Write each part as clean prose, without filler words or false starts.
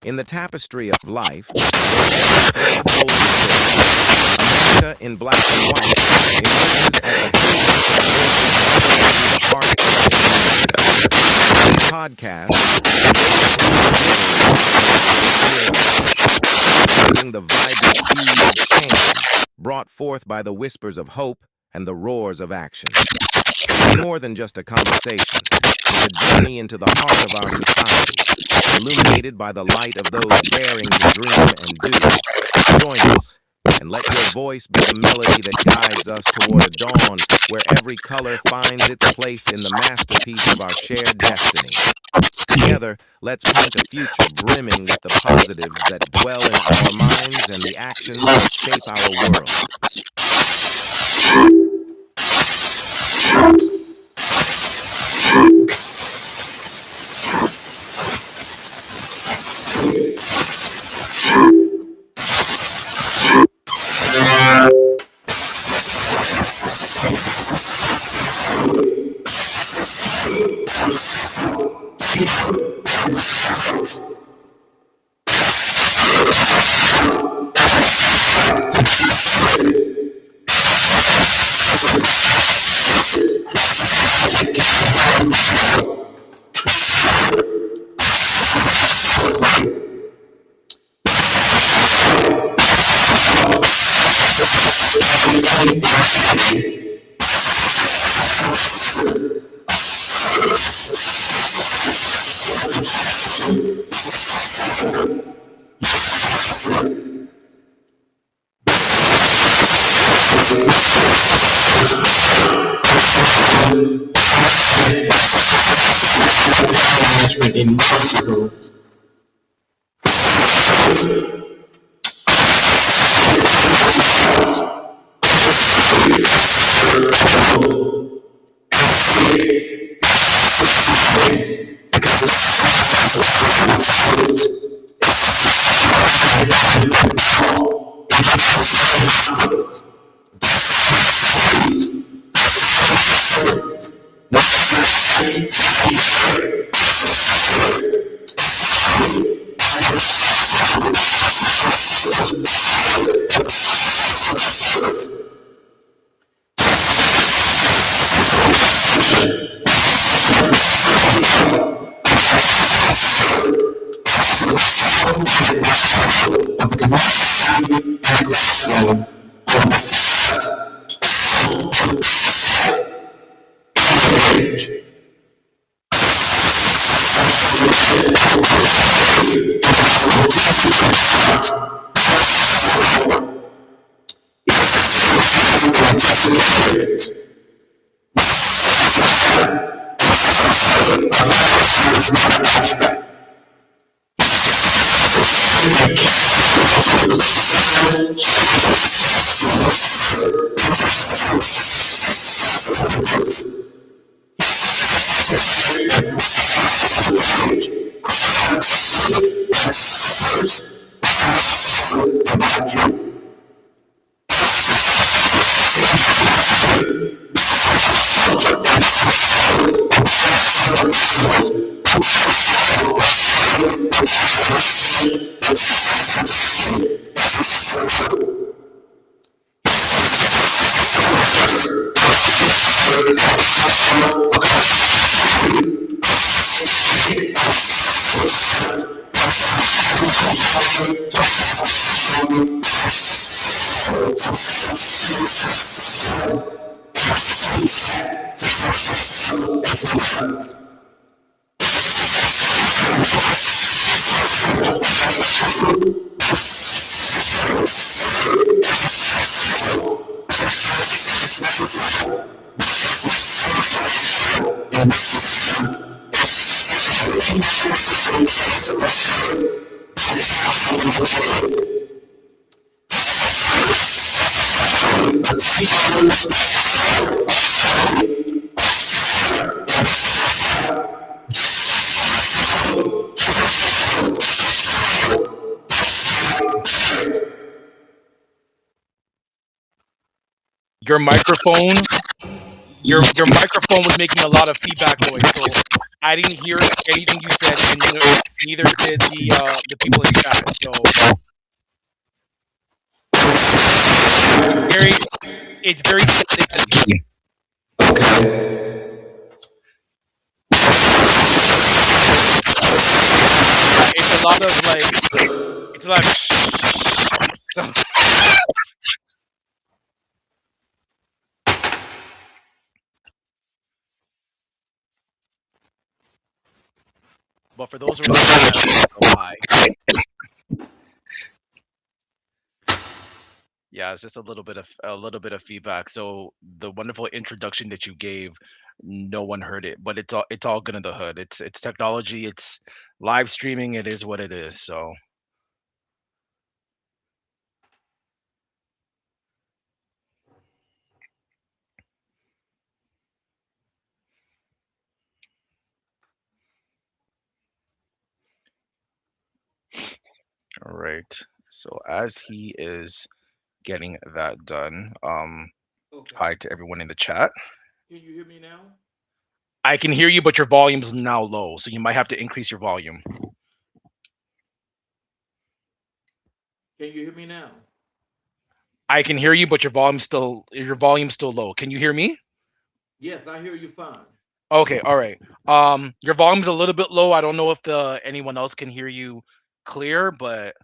In the tapestry of life, there is a America in black and white emerges as the podcast, the vibrant ooze of change brought forth by the whispers of hope and the roars of action. It's more than just a conversation. It's a journey into the heart of our society, illuminated by the light of those daring to dream and do. Join us, and let your voice be the melody that guides us toward a dawn where every color finds its place in the masterpiece of our shared destiny. Together, let's paint a future brimming with the positives that dwell in our minds and the actions that shape our world. In hospitals. Your microphone was making a lot of feedback noise. So I didn't hear anything you said, and neither did the people in chat. So it's very static to me. Yeah, it's a lot of like it's a lot of so, but for those who are in the chat, why? Yeah, it's just a little bit of feedback. So the wonderful introduction that you gave, no one heard it, but it's all good in the hood. It's technology, it's live streaming, it is what it is. So all right. So as he is getting that done, Okay. hi to everyone in the chat. Can you hear me now? I can hear you, but your volume's now low, so you might have to increase your volume. Can you hear me now? I can hear you, but your volume's still low. Can you hear me? Yes, I hear you fine. Okay, all right. Your volume's a little bit low. I don't know if the anyone else can hear you clear, but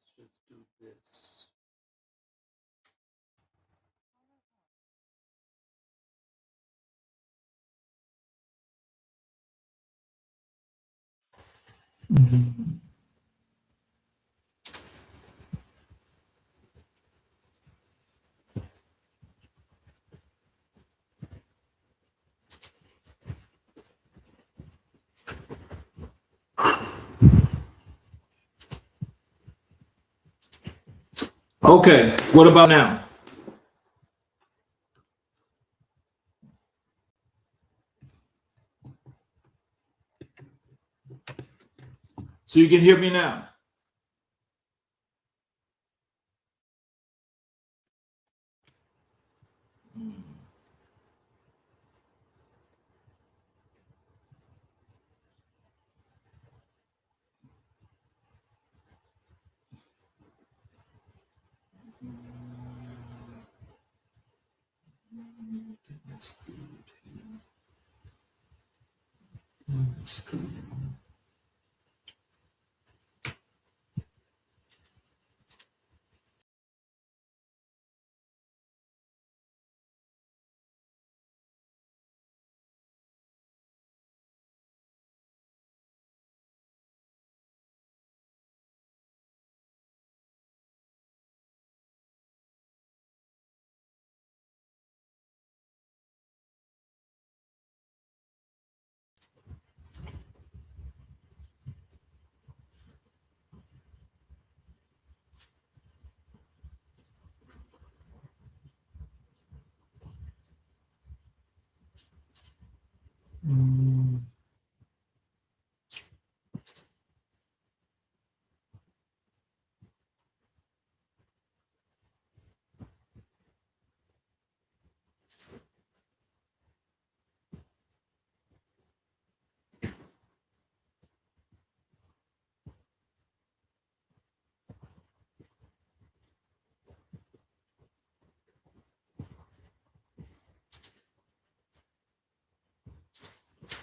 Let's just do this. Okay, what about now? So you can hear me now?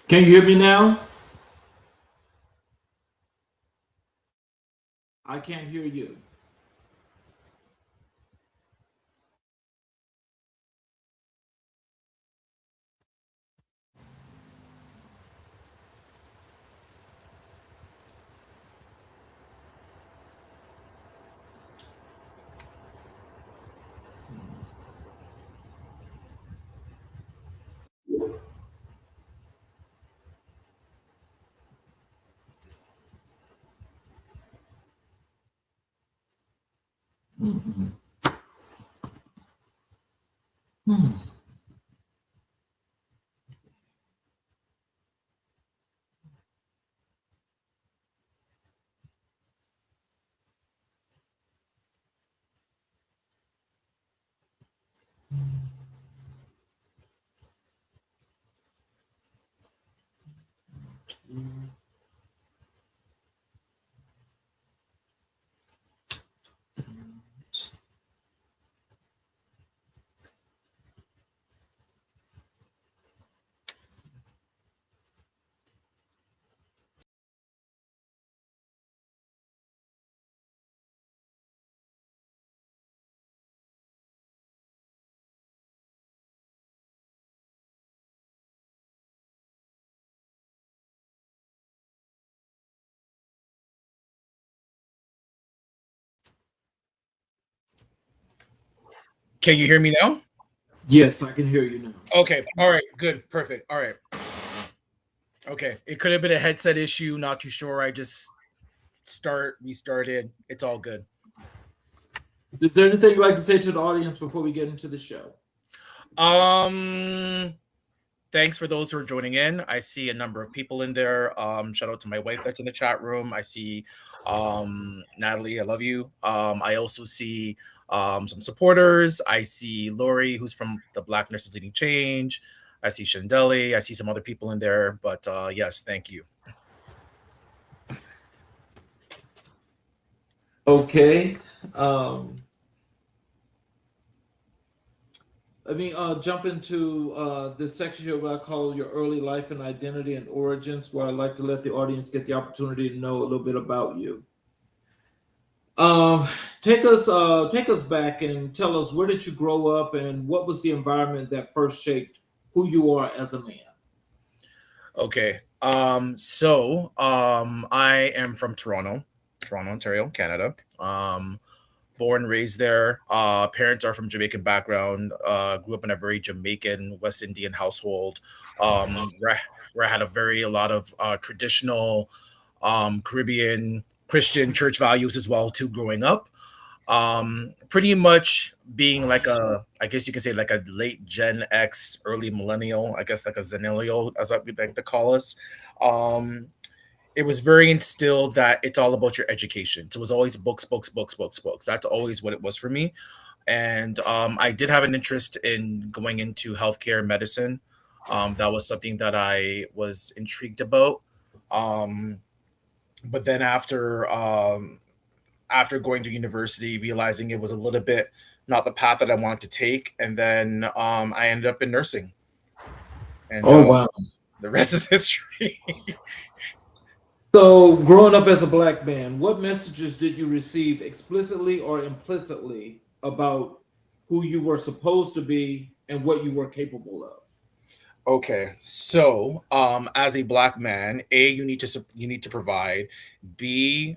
Can you hear me now? I can't hear you. Mhm. Hmm. Can you hear me now? Yes, I can hear you now. Okay. All right. Good. Perfect. All right. Okay. It could have been a headset issue. Not too sure. I just restarted. It's all good. Is there anything you'd like to say to the audience before we get into the show? Thanks for those who are joining in. I see a number of people in there. Shout out to my wife that's in the chat room. I see Natalie, I love you. I also see some supporters. I see Lori, who's from the Black Nurses Leading Change. I see Shandeli. I see some other people in there. But yes, thank you. Okay. Let me jump into this section here where I call your early life and identity and origins, where I'd like to let the audience get the opportunity to know a little bit about you. Take us back and tell us, where did you grow up and what was the environment that first shaped who you are as a man? Okay. I am from Toronto, Ontario, Canada. Born, raised there. Parents are from Jamaican background. Grew up in a very Jamaican, West Indian household, where I had a lot of traditional Caribbean Christian church values as well too growing up. Pretty much being like I guess you can say like a late Gen X, early millennial, I guess like a zennial, as I would like to call us. Um, it was very instilled that it's all about your education. So it was always books, books, books, books, books. That's always what it was for me. And I did have an interest in going into healthcare medicine. That was something that I was intrigued about. Um, but then after going to university, realizing it was a little bit not the path that I wanted to take, and then I ended up in nursing, and Oh, wow. the rest is history. So, growing up as a black man, what messages did you receive explicitly or implicitly about who you were supposed to be and what you were capable of? Okay, so as a black man, a you need to provide. B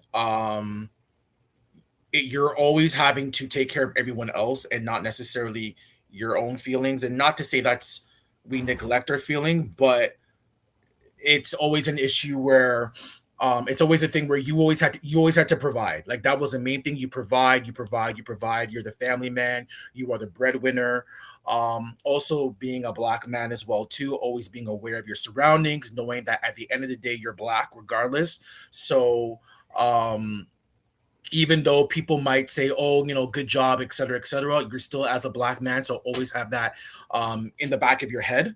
you're always having to take care of everyone else and not necessarily your own feelings. And not to say that's we neglect our feeling, but it's always an issue where it's always a thing where you always had to provide. Like that was the main thing. You provide, you provide, you provide. You're the family man. You are the breadwinner. Also being a black man as well too. Always being aware of your surroundings, knowing that at the end of the day you're black regardless. So even though people might say, "Oh, you know, good job," et cetera, you're still as a black man. So always have that in the back of your head.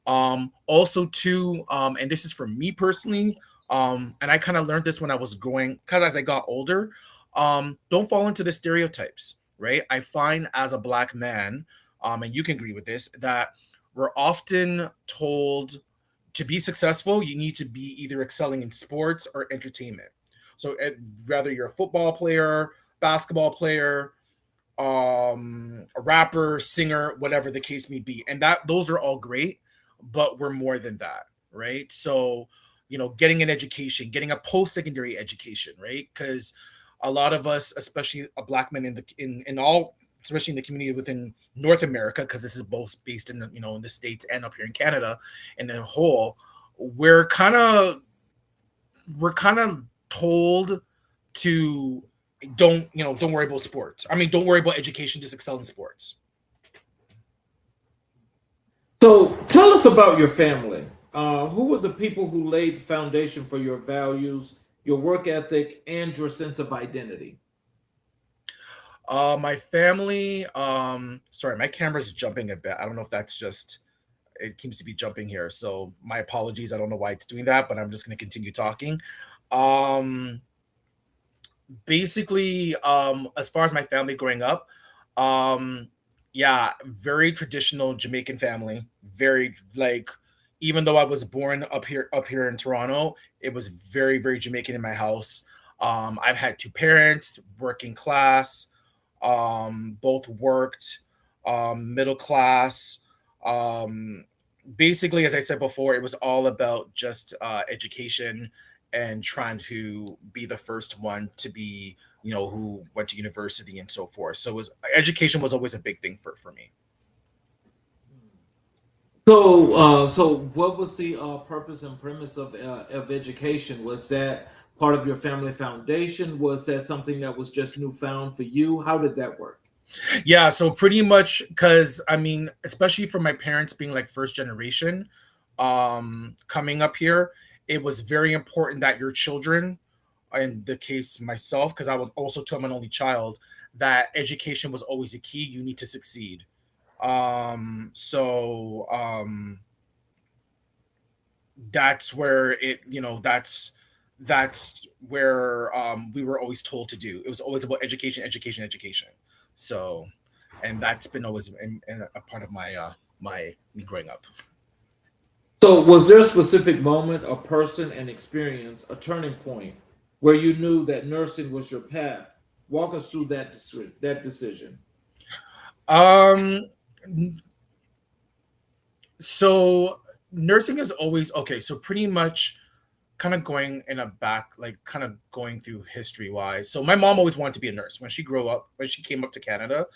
Also, too, and this is for me personally, and I kind of learned this when I was growing, because as I got older, don't fall into the stereotypes, right? I find as a black man, and you can agree with this, that we're often told to be successful, you need to be either excelling in sports or entertainment. So whether you're a football player, basketball player, a rapper, singer, whatever the case may be. And that those are all great, but we're more than that, right? So, you know, getting an education, getting a post-secondary education, right? Because a lot of us, especially a black men in all, especially in the community within North America, because this is both based in in the States and up here in Canada, and the whole, we're kind of told to don't worry about sports. I mean, don't worry about education, just excel in sports. So tell us about your family. Who were the people who laid the foundation for your values, your work ethic, and your sense of identity? My family, sorry, my camera's jumping a bit. I don't know if that's just it seems to be jumping here. So my apologies. I don't know why it's doing that, but I'm just gonna continue talking. Um, Basically, as far as my family growing up, um, yeah, very traditional Jamaican family. Very like, even though I was born up here in Toronto, it was very Jamaican in my house. I've had two parents, working class, both worked, middle class. Um, Basically, as I said before, it was all about just education and trying to be the first one to be, who went to university and so forth. So it was education was always a big thing for me. So what was the purpose and premise of education? Was that part of your family foundation? Was that something that was just newfound for you? How did that work? Yeah, so pretty much because I mean, especially for my parents being like first generation, coming up here, it was very important that your children, in the case myself, because I was also taught I'm an only child, that education was always a key. You need to succeed. So that's where that's where we were always told to do. It was always about education, education, education. So, and that's been always in a part of my me growing up. So was there a specific moment, a person, an experience, a turning point where you knew that nursing was your path? Walk us through that decision. Um, so nursing is always okay. So pretty much kind of going in a back, like kind of going through history wise. So my mom always wanted to be a nurse when she grew up. When she came up to Canada,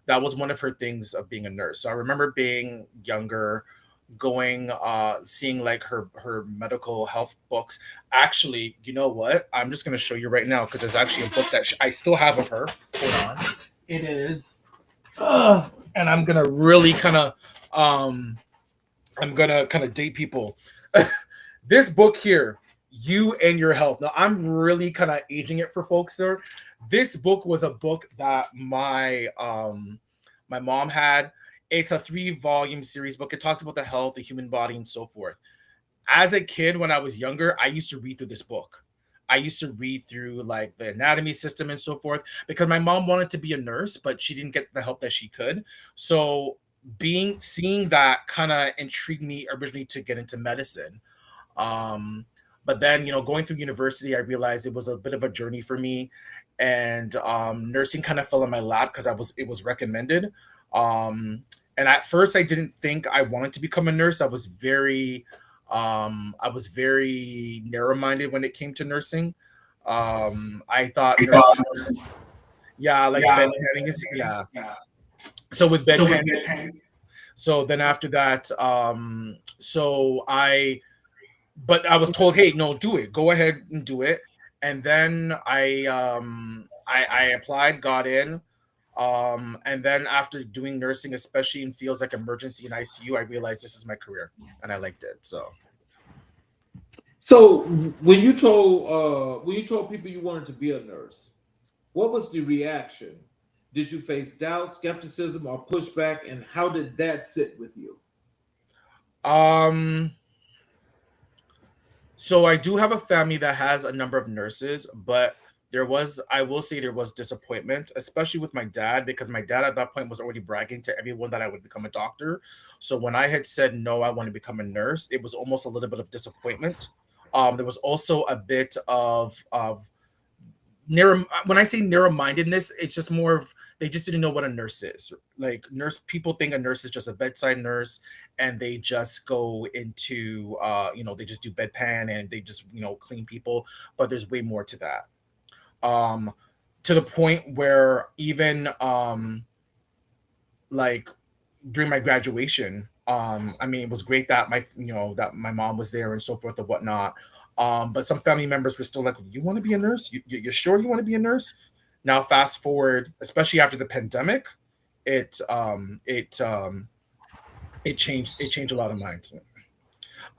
that was one of her things of being a nurse. So I remember being younger, going seeing like her medical health books. Actually, you know what, I'm just going to show you right now because there's actually a book that I still have of her. Hold on. It is and I'm going to really kind of um I'm going to kind of date people. This book here, You and Your Health. Now I'm really kind of aging it for folks there. This book was a book that my mom had. It's a 3 volume series book. It talks about the health, the human body, and so forth. As a kid, when I was younger, I used to read through this book. I used to read through like the anatomy system and so forth because my mom wanted to be a nurse, but she didn't get the help that she could. So being seeing that kind of intrigued me originally to get into medicine. Um, but then, going through university, I realized it was a bit of a journey for me, and nursing kind of fell in my lap because I was it was recommended. Um, and at first, I didn't think I wanted to become a nurse. I was very narrow-minded when it came to nursing. I thought nursing, yeah, like bedpanning, yeah. So with bedpanning, so then after that, but I was told, hey, no, do it. Go ahead and do it. And then I applied, got in. And then after doing nursing, especially in fields like emergency and ICU, I realized this is my career and I liked it. So So when you told people you wanted to be a nurse, what was the reaction? Did you face doubt, skepticism, or pushback, and how did that sit with you? um So I do have a family that has a number of nurses, but I will say there was disappointment, especially with my dad, because my dad at that point was already bragging to everyone that I would become a doctor. So when I had said no, I want to become a nurse, it was almost a little bit of disappointment. There was also a bit of narrow. When I say narrow-mindedness, it's just more of they just didn't know what a nurse is. Like nurse people think a nurse is just a bedside nurse, and they just go into they just do bedpan and they just clean people. But there's way more to that. Um, to the point where even like during my graduation, I mean, it was great that my mom was there and so forth and whatnot. But some family members were still like, "You want to be a nurse? You're sure you want to be a nurse?" Now, fast forward, especially after the pandemic, it um, it um, it changed a lot of minds.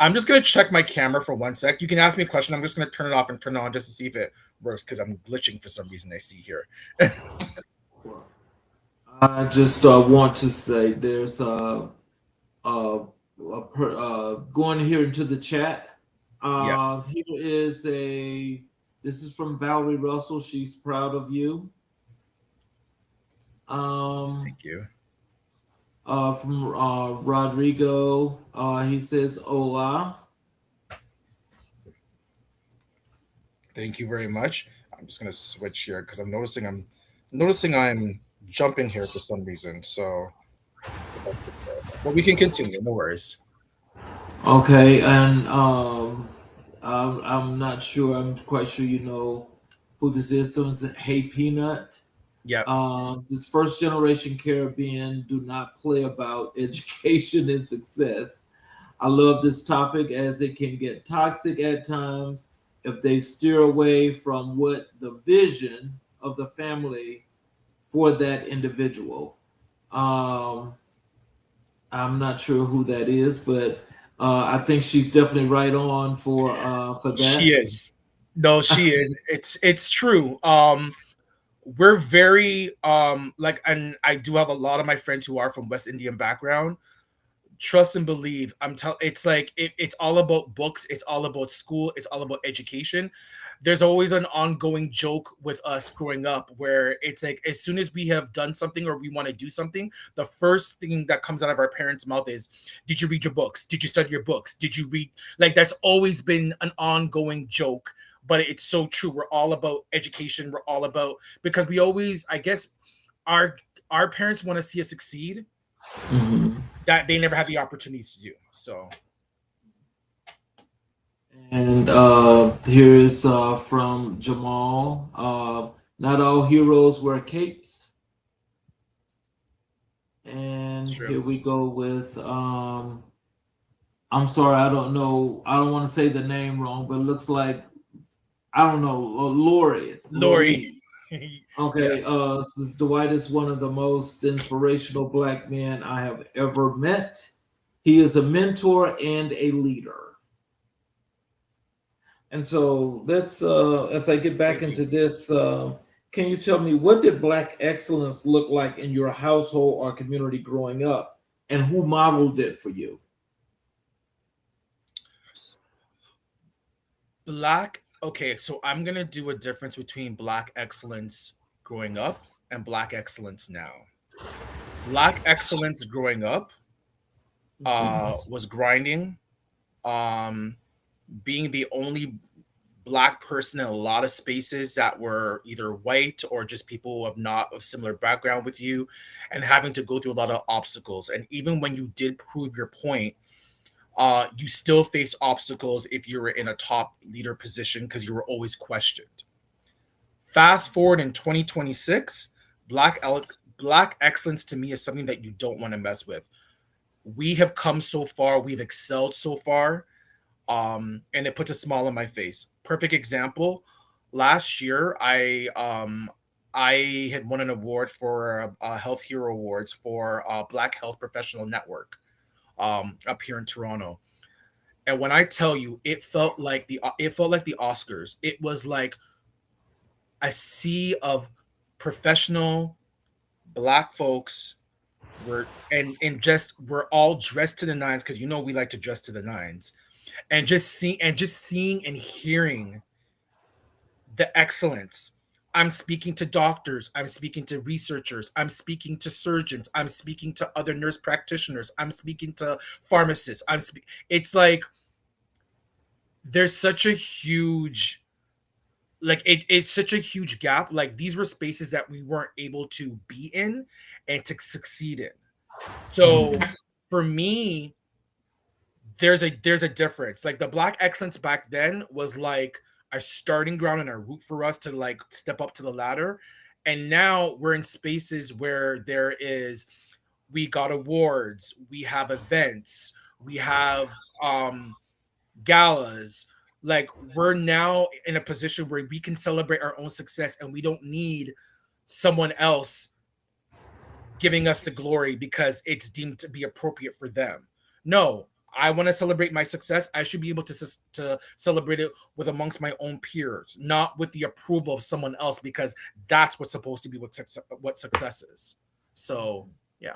I'm just gonna check my camera for 1 sec. You can ask me a question. I'm just gonna turn it off and turn it on just to see if it works because I'm glitching for some reason. I see here. Well, I just want to say there's going here into the chat. Yeah, Here is a. This is from Valerie Russell. She's proud of you. Um, thank you. from Rodrigo, he says hola. Thank you very much. I'm just gonna switch here because I'm noticing I'm jumping here for some reason. So, but we can continue. No worries. Okay, and I'm not sure. I'm quite sure you know who this is. Someone said, "Hey, Peanut." Yep. This first generation Caribbean do not play about education and success. I love this topic as it can get toxic at times if they steer away from what the vision of the family for that individual. Um, I'm not sure who that is, but I think she's definitely right on for She that. is. No, she is. It's true. We're very like, and I do have a lot of my friends who are from West Indian background. Trust and believe. It's like it's all about books, it's all about school, it's all about education. There's always an ongoing joke with us growing up where it's like as soon as we have done something or we want to do something, the first thing that comes out of our parents' mouth is, did you read your books? Did you study your books? Did you read? Like that's always been an ongoing joke, but it's so true. We're all about education. We're all about, because we always, I guess, our our parents want to see us succeed Mhm. that they never had the opportunities to do. So And here is from Jamal. Not all heroes wear capes. it's And true. here we go with I'm sorry, I don't know. I don't want to say the name wrong, but it looks like I don't know. Lori. It's Lori. Lori. Yeah. Okay. Since Dwight is one of the most inspirational black men I have ever met. He is a mentor and a leader. And so let's as I get back Thank you. into this, can you tell me what did black excellence look like in your household or community growing up, and who modeled it for you? Black. Okay, so I'm gonna do a difference between black excellence growing up and black excellence now. Black excellence growing up Mhm. was grinding, um, being the only black person in a lot of spaces that were either white or just people of not of similar background with you, and having to go through a lot of obstacles. And even when you did prove your point, you still faced obstacles if you were in a top leader position because you were always questioned. Fast forward in 2026, black excellence to me is something that you don't want to mess with. We have come so far, we've excelled so far, and it puts a smile on my face. Perfect example. Last year, I had won an award for Health Hero Awards for Black Health Professional Network up here in Toronto. And when I tell you, it felt like the Oscars. It was like a sea of professional black folks and just we're all dressed to the nines because we like to dress to the nines, and just seeing and hearing the excellence. I'm speaking to doctors, I'm speaking to researchers, I'm speaking to surgeons, I'm speaking to other nurse practitioners, I'm speaking to pharmacists. It's like there's such a huge, like it's such a huge gap. Like these were spaces that we weren't able to be in and to succeed in. So for me, there's a difference. Like the black excellence back then was like a starting ground and a route for us to like step up to the ladder. And now we're in spaces where we got awards, we have events, we have galas. Like we're now in a position where we can celebrate our own success and we don't need someone else giving us the glory because it's deemed to be appropriate for them. No, I want to celebrate my success. I should be able to celebrate it with amongst my own peers, not with the approval of someone else, because that's what's supposed to be what success is. So yeah.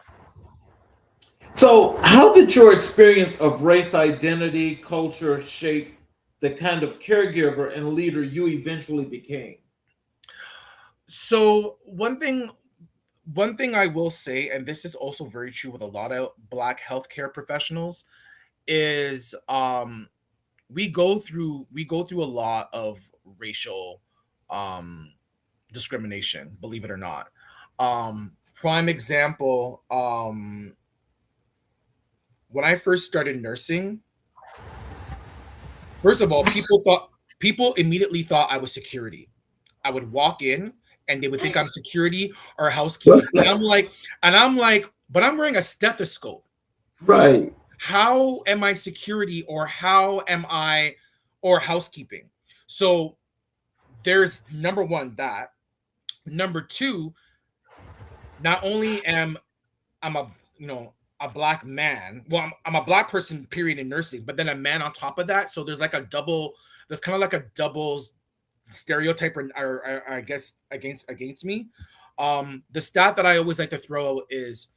So, how did your experience of race identity, culture shape the kind of caregiver and leader you eventually became? So one thing I will say, and this is also very true with a lot of Black healthcare professionals, is we go through a lot of racial um discrimination, believe it or not. Prime example, when I first started nursing, first of all, people immediately thought I was security. I would walk in and they would think I'm security or housekeeping. And I'm like, but I'm wearing a stethoscope. Right. How am I security, or how am I, or housekeeping? So there's number one, that. Number two, not only am I'm a a black man. Well, I'm a black person, period, in nursing, but then a man on top of that. So there's like a double. There's kind of like a double stereotype, or I guess against me. The stat that I always like to throw out is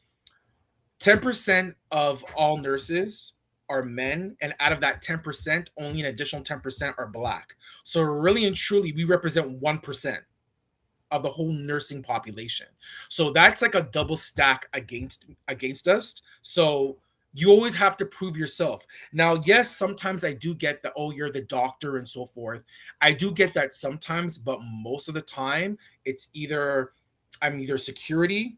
10% of all nurses are men, and out of that 10%, only an additional 10% are black. So really and truly, we represent 1% of the whole nursing population. So that's like a double stack against us. So you always have to prove yourself. Now, yes, sometimes I do get the, oh, you're the doctor and so forth. I do get that sometimes, but most of the time it's either I'm either security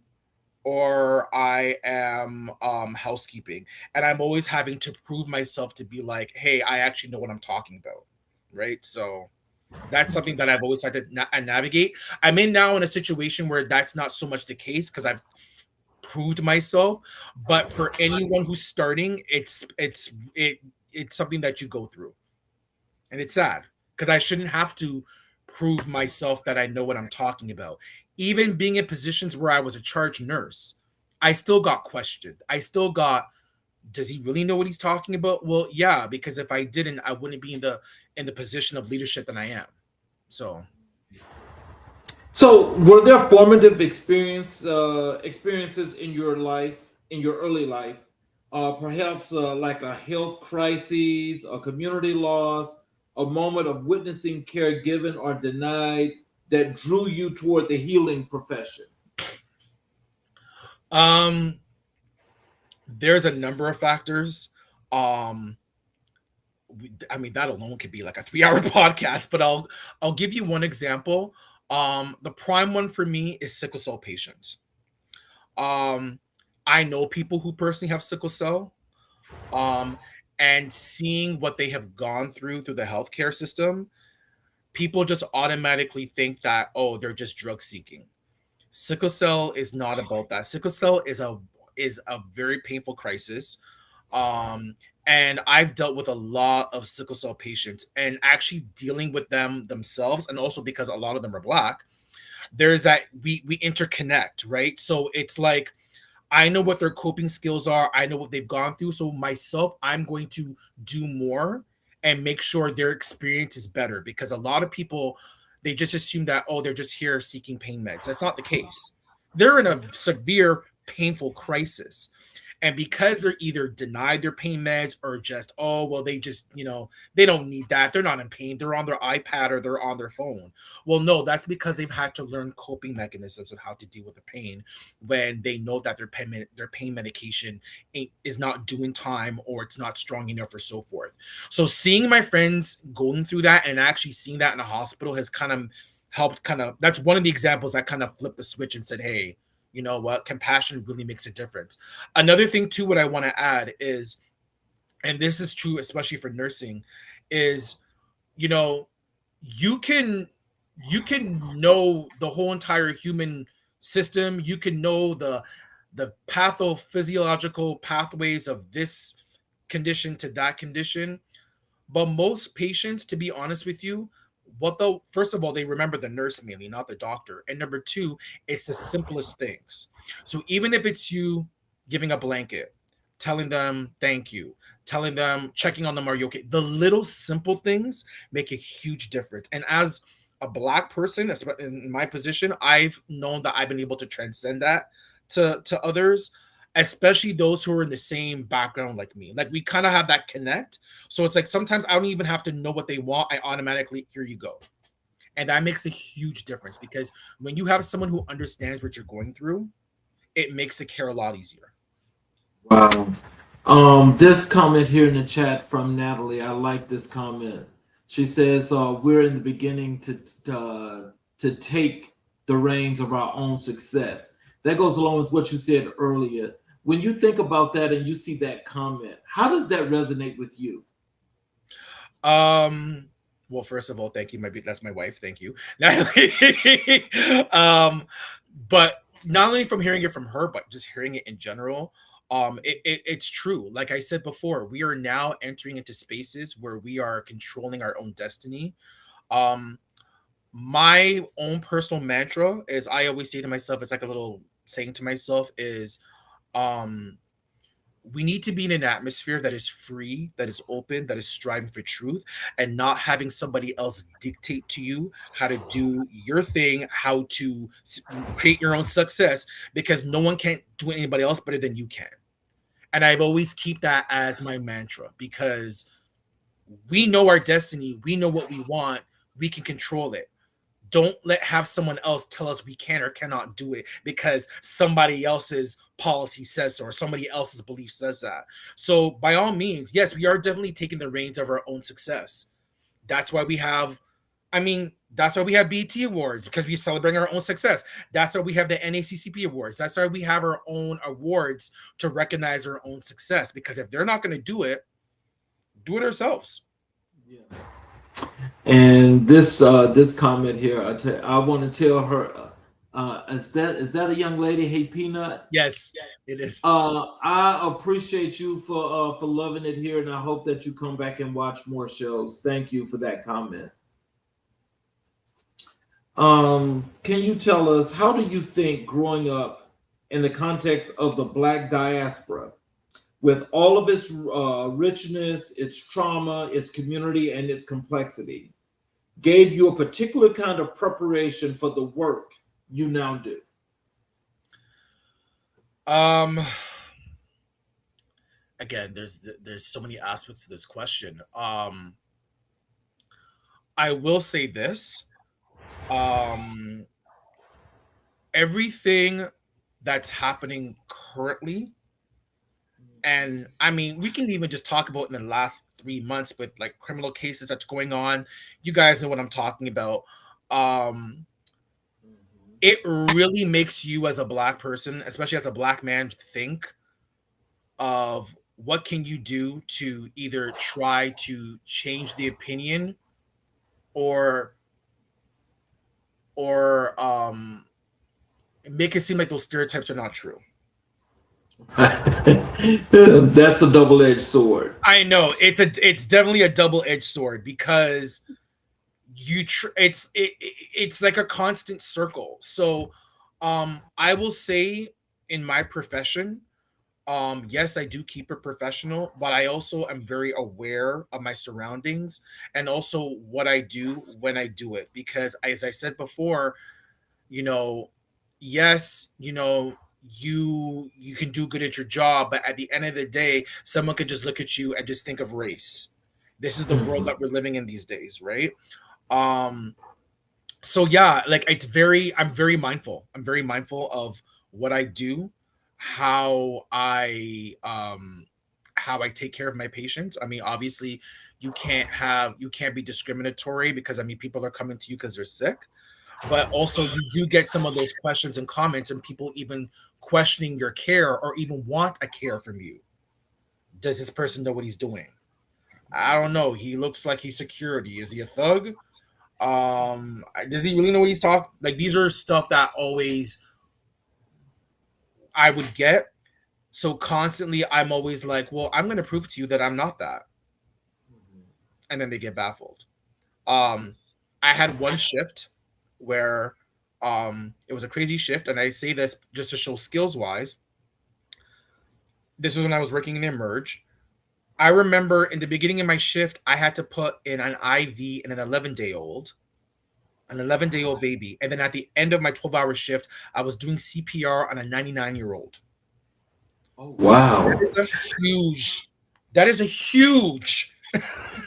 or I am housekeeping. And I'm always having to prove myself to be like, hey, I actually know what I'm talking about. Right. So that's something that I've always had to navigate. I'm in now in a situation where that's not so much the case because I've proved myself. But for anyone who's starting, it's something that you go through, and it's sad because I shouldn't have to prove myself that I know what I'm talking about. Even being in positions where I was a charge nurse, I still got questioned. I still got, does he really know what he's talking about? Well, yeah, because if I didn't, I wouldn't be in the position of leadership that I am. So So, were there formative experiences in your life, in your early life, perhaps like a health crisis, a community loss, a moment of witnessing care given or denied that drew you toward the healing profession? um there's a number of factors. Um I mean, that alone could be like a 3 hour podcast, but I'll give you one example. The prime one for me is sickle cell patients. Um I know people who personally have sickle cell. Um and seeing what they have gone through the healthcare system, people just automatically think that, oh, they're just drug seeking. Sickle cell is not about that. Sickle cell is a very painful crisis. Um, and I've dealt with a lot of sickle cell patients, and actually dealing with them themselves, and also because a lot of them are black, there's that we interconnect, right? So it's like I know what their coping skills are. I know what they've gone through. So myself, I'm going to do more and make sure their experience is better, because a lot of people, they just assume that, oh, they're just here seeking pain meds. That's not the case. They're in a severe painful crisis. And because they're either denied their pain meds, or just, oh, well, they just, they don't need that. They're not in pain. They're on their iPad or they're on their phone. Well, no, that's because they've had to learn coping mechanisms of how to deal with the pain when they know that their pain medication is not doing time, or it's not strong enough, or so forth. So seeing my friends going through that and actually seeing that in a hospital has kind of helped, that's one of the examples that kind of flipped the switch and said, hey, you know what? Compassion really makes a difference. Another thing too, what I want to add is, and this is true especially for nursing, is, you know, you can know the whole entire human system. You can know the pathophysiological pathways of this condition to that condition. But most patients, to be honest with you, what though? First of all, they remember the nurse mainly, not the doctor. And number two, it's the simplest things. So even if it's you giving a blanket, telling them thank you, telling them, checking on them, are you okay? The little simple things make a huge difference. And as a black person, in my position, I've known that I've been able to transcend that to others, especially those who are in the same background like me. Like we kind of have that connect. So it's like sometimes I don't even have to know what they want. I automatically, here you go. And that makes a huge difference because when you have someone who understands what you're going through, it makes the care a lot easier. Wow. This comment here in the chat from Natalie, I like this comment. She says, "We're in the beginning to take the reins of our own success." That goes along with what you said earlier. When you think about that and you see that comment, how does that resonate with you? Well, first of all, thank you. That's my wife. Thank you. But not only from hearing it from her, but just hearing it in general, it's true. Like I said before, we are now entering into spaces where we are controlling our own destiny. Um, my own personal mantra is I always say to myself, it's like a little saying to myself is, um, we need to be in an atmosphere that is free, that is open, that is striving for truth, and not having somebody else dictate to you how to do your thing, how to create your own success, because no one can do anybody else better than you can. And I've always keep that as my mantra because we know our destiny, we know what we want, we can control it. Don't let have someone else tell us we can or cannot do it because somebody else's policy says so or somebody else's belief says that. So by all means, yes, we are definitely taking the reins of our own success. That's why we have, I mean, that's why we have BT awards because we celebrate our own success. That's why we have the NACCP awards. That's why we have our own awards to recognize our own success because if they're not going to do it ourselves. Yeah. And this comment here, I want to tell her, is that a young lady? Hey, Peanut. Yes, it is. I appreciate you for loving it here, and I hope that you come back and watch more shows. Thank you for that comment. Can you tell us how do you think growing up in the context of the Black diaspora, with all of its richness, its trauma, its community, and its complexity, gave you a particular kind of preparation for the work you now do? Again, there's so many aspects to this question. I will say this. Um, Everything that's happening currently, and I mean, we can even just talk about in the last 3 months with like criminal cases that's going on. You guys know what I'm talking about. Um, it really makes you as a black person, especially as a black man, think of what can you do to either try to change the opinion or or make it seem like those stereotypes are not true. That's a double-edged sword. I know it's definitely a double-edged sword because it's like a constant circle. So I will say in my profession, yes, I do keep it professional, but I also am very aware of my surroundings and also what I do when I do it. Because as I said before, you know, yes, you can do good at your job, but at the end of the day, someone could just look at you and just think of race. This is the world that we're living in these days, right? Um, so yeah, like I'm very mindful. I'm very mindful of what I do, how I take care of my patients. I mean, obviously you can't be discriminatory because I mean people are coming to you because they're sick, but also you do get some of those questions and comments and people even questioning your care or even want a care from you. Does this person know what he's doing? I don't know. He looks like he's security. Is he a thug? Does he really know what he's talking? Like these are stuff that always I would get. So constantly I'm always like, well, I'm gonna prove to you that I'm not that. And then they get baffled. Um, I had one shift where it was a crazy shift, and I say this just to show skills wise. This was when I was working in the emerge. I remember in the beginning of my shift, I had to put in an IV in an 11-day-old baby. And then at the end of my 12-hour shift, I was doing CPR on a 99-year-old. Oh, wow. That is a huge That's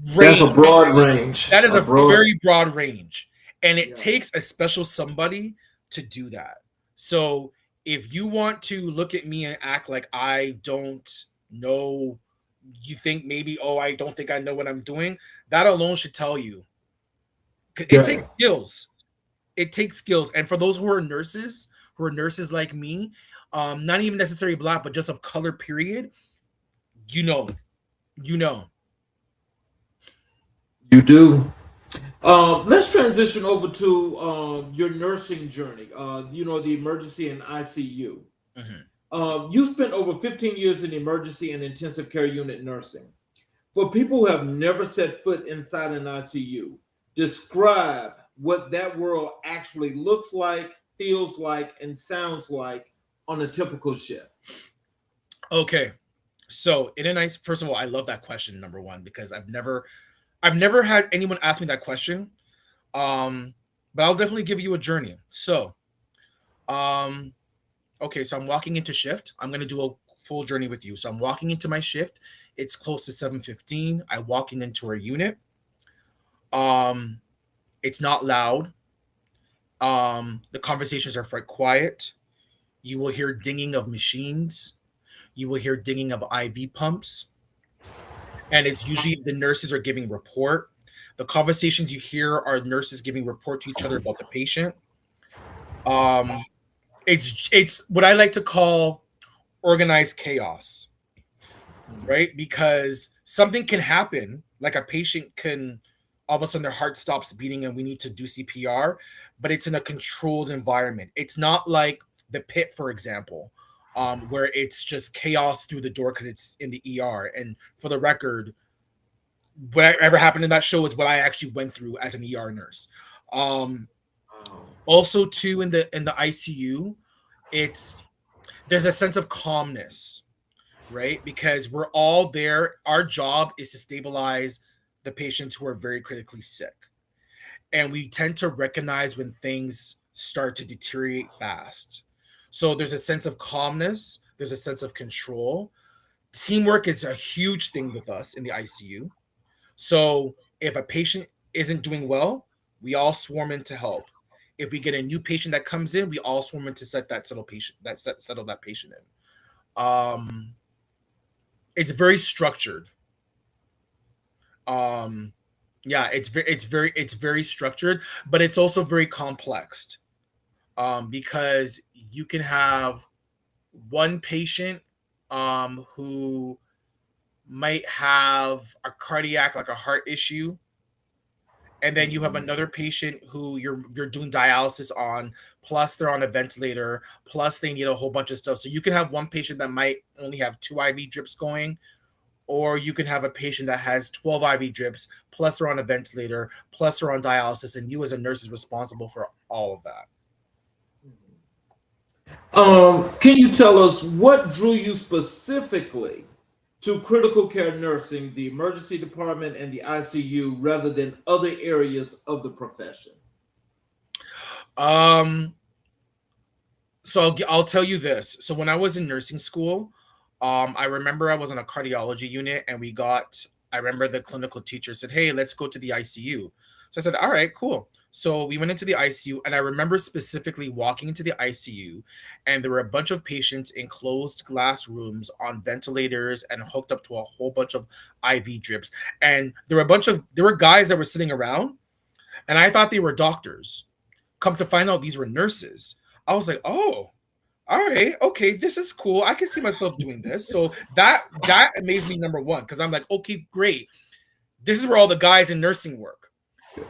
a range. broad range. That is A a broad. very broad range. And it Yeah. takes a special somebody to do that. So if you want to look at me and act like I don't know, you think maybe, oh, I don't think I know what I'm doing, that alone should tell you. It Yeah. takes skills. It takes skills. And for those who are nurses like me, not even necessarily black, but just of color, period, you know. You do. Let's transition over to your nursing journey. The emergency and ICU. You spent over 15 years in emergency and intensive care unit nursing. For people who have never set foot inside an ICU, describe what that world actually looks like, feels like, and sounds like on a typical shift. Okay. So first of all, I love that question, number one, because I've never had anyone ask me that question. But I'll definitely give you a journey. So, okay, so I'm walking into shift. I'm gonna do a full journey with you. So I'm walking into my shift. It's close to 7:15. I walking into our unit. It's not loud. The conversations are quite quiet. You will hear dinging of machines. You will hear dinging of IV pumps. And it's usually the nurses are giving report. The conversations you hear are nurses giving report to each other about the patient. It's what I like to call organized chaos, right? Because something can happen, like a patient can all of a sudden their heart stops beating and we need to do CPR, but it's in a controlled environment. It's not like the pit, for example, where it's just chaos through the door because it's in the ER. And for the record, whatever happened in that show is what I actually went through as an ER nurse. Also, too, in the ICU, there's a sense of calmness, right? Because we're all there. Our job is to stabilize the patients who are very critically sick. And we tend to recognize when things start to deteriorate fast. So there's a sense of calmness, there's a sense of control. Teamwork is a huge thing with us in the ICU. So if a patient isn't doing well, we all swarm in to help. If we get a new patient that comes in, we all swarm in to settle that patient in. It's very structured. Yeah, it's very structured, but it's also very complex. Because you can have one patient who might have a cardiac, like a heart issue, and then you have another patient who you're doing dialysis on, plus they're on a ventilator, plus they need a whole bunch of stuff. So you can have one patient that might only have 2 IV drips going, or you can have a patient that has 12 IV drips, plus they're on a ventilator, plus they're on dialysis, and you as a nurse is responsible for all of that. Can you tell us what drew you specifically to critical care nursing, the emergency department, and the ICU rather than other areas of the profession? So I'll tell you this. So when I was in nursing school, I remember I was on a cardiology unit, and I remember the clinical teacher said, "Hey, let's go to the ICU." So I said, "All right, cool." So we went into the ICU, and I remember specifically walking into the ICU, and there were a bunch of patients in closed glass rooms on ventilators and hooked up to a whole bunch of IV drips. And there were guys that were sitting around, and I thought they were doctors. Come to find out, these were nurses. I was like, "Oh, all right, okay, this is cool. I can see myself doing this." So that amazed me, number one, because I'm like, okay, great. This is where all the guys in nursing work.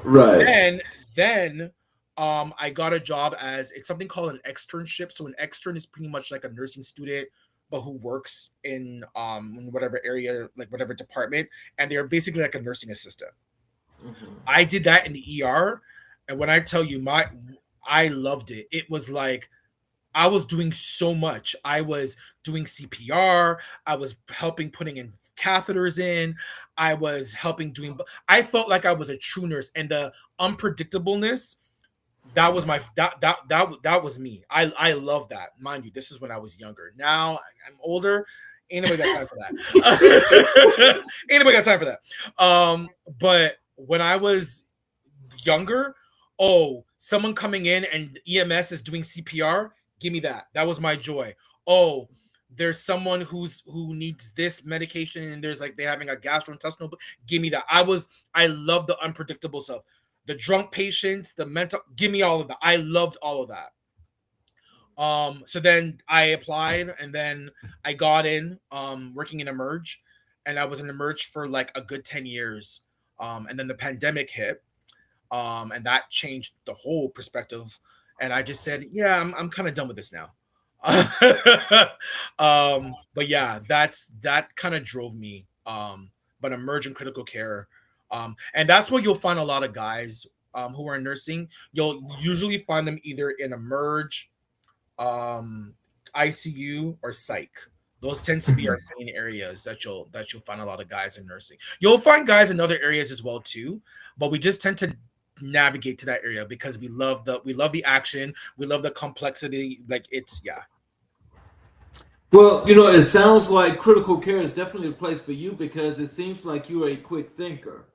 Right. Then I got a job it's something called an externship. So an extern is pretty much like a nursing student, but who works in whatever area, like whatever department, and they're basically like a nursing assistant. Mhm. I did that in the ER, and when I tell you I loved it. It was like I was doing so much. I was doing CPR. I was helping putting in catheters in. I was helping doing. I felt like I was a true nurse, and the unpredictableness that was my that was me. I love that. Mind you, this is when I was younger. Now I'm older. Ain't nobody got time for that. Ain't nobody got time for that. But when I was younger, oh, someone coming in and EMS is doing CPR, give me that. That was my joy. Oh, there's someone who needs this medication and there's like they're having a gastrointestinal. Give me that. I love the unpredictable stuff. The drunk patients, the mental. Give me all of that. I loved all of that. So then I applied and then I got in working in Emerge, and I was in Emerge for like a good 10 years. And then the pandemic hit, and that changed the whole perspective. And I just said, yeah, I'm kind of done with this now. But yeah, that kind of drove me. But emergent critical care, and that's where you'll find a lot of guys who are in nursing. You'll usually find them either in emerge, um, ICU, or psych. Those tends to be our main areas that you'll find a lot of guys in nursing. You'll find guys in other areas as well too, but we just tend to navigate to that area because we love the action, we love the complexity. Like it's yeah. Well, you know, it sounds like critical care is definitely a place for you because it seems like you are a quick thinker.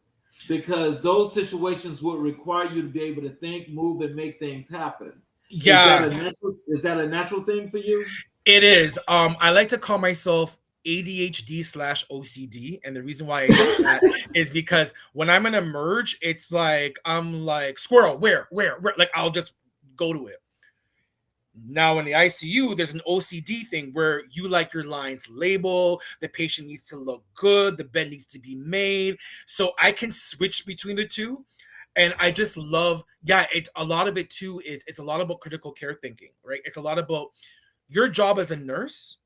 Because those situations would require you to be able to think, move, and make things happen. Yeah, Is that a natural thing for you? it is. I like to call myself ADHD slash OCD, and the reason why I say that is because when I'm in a merge, it's like I'm like squirrel, where, like I'll just go to it. Now in the ICU, there's an OCD thing where you like your lines labeled, the patient needs to look good, the bed needs to be made, so I can switch between the two, and I just love. Yeah, it a lot of it too is it's a lot about critical care thinking, right? It's a lot about your job as a nurse.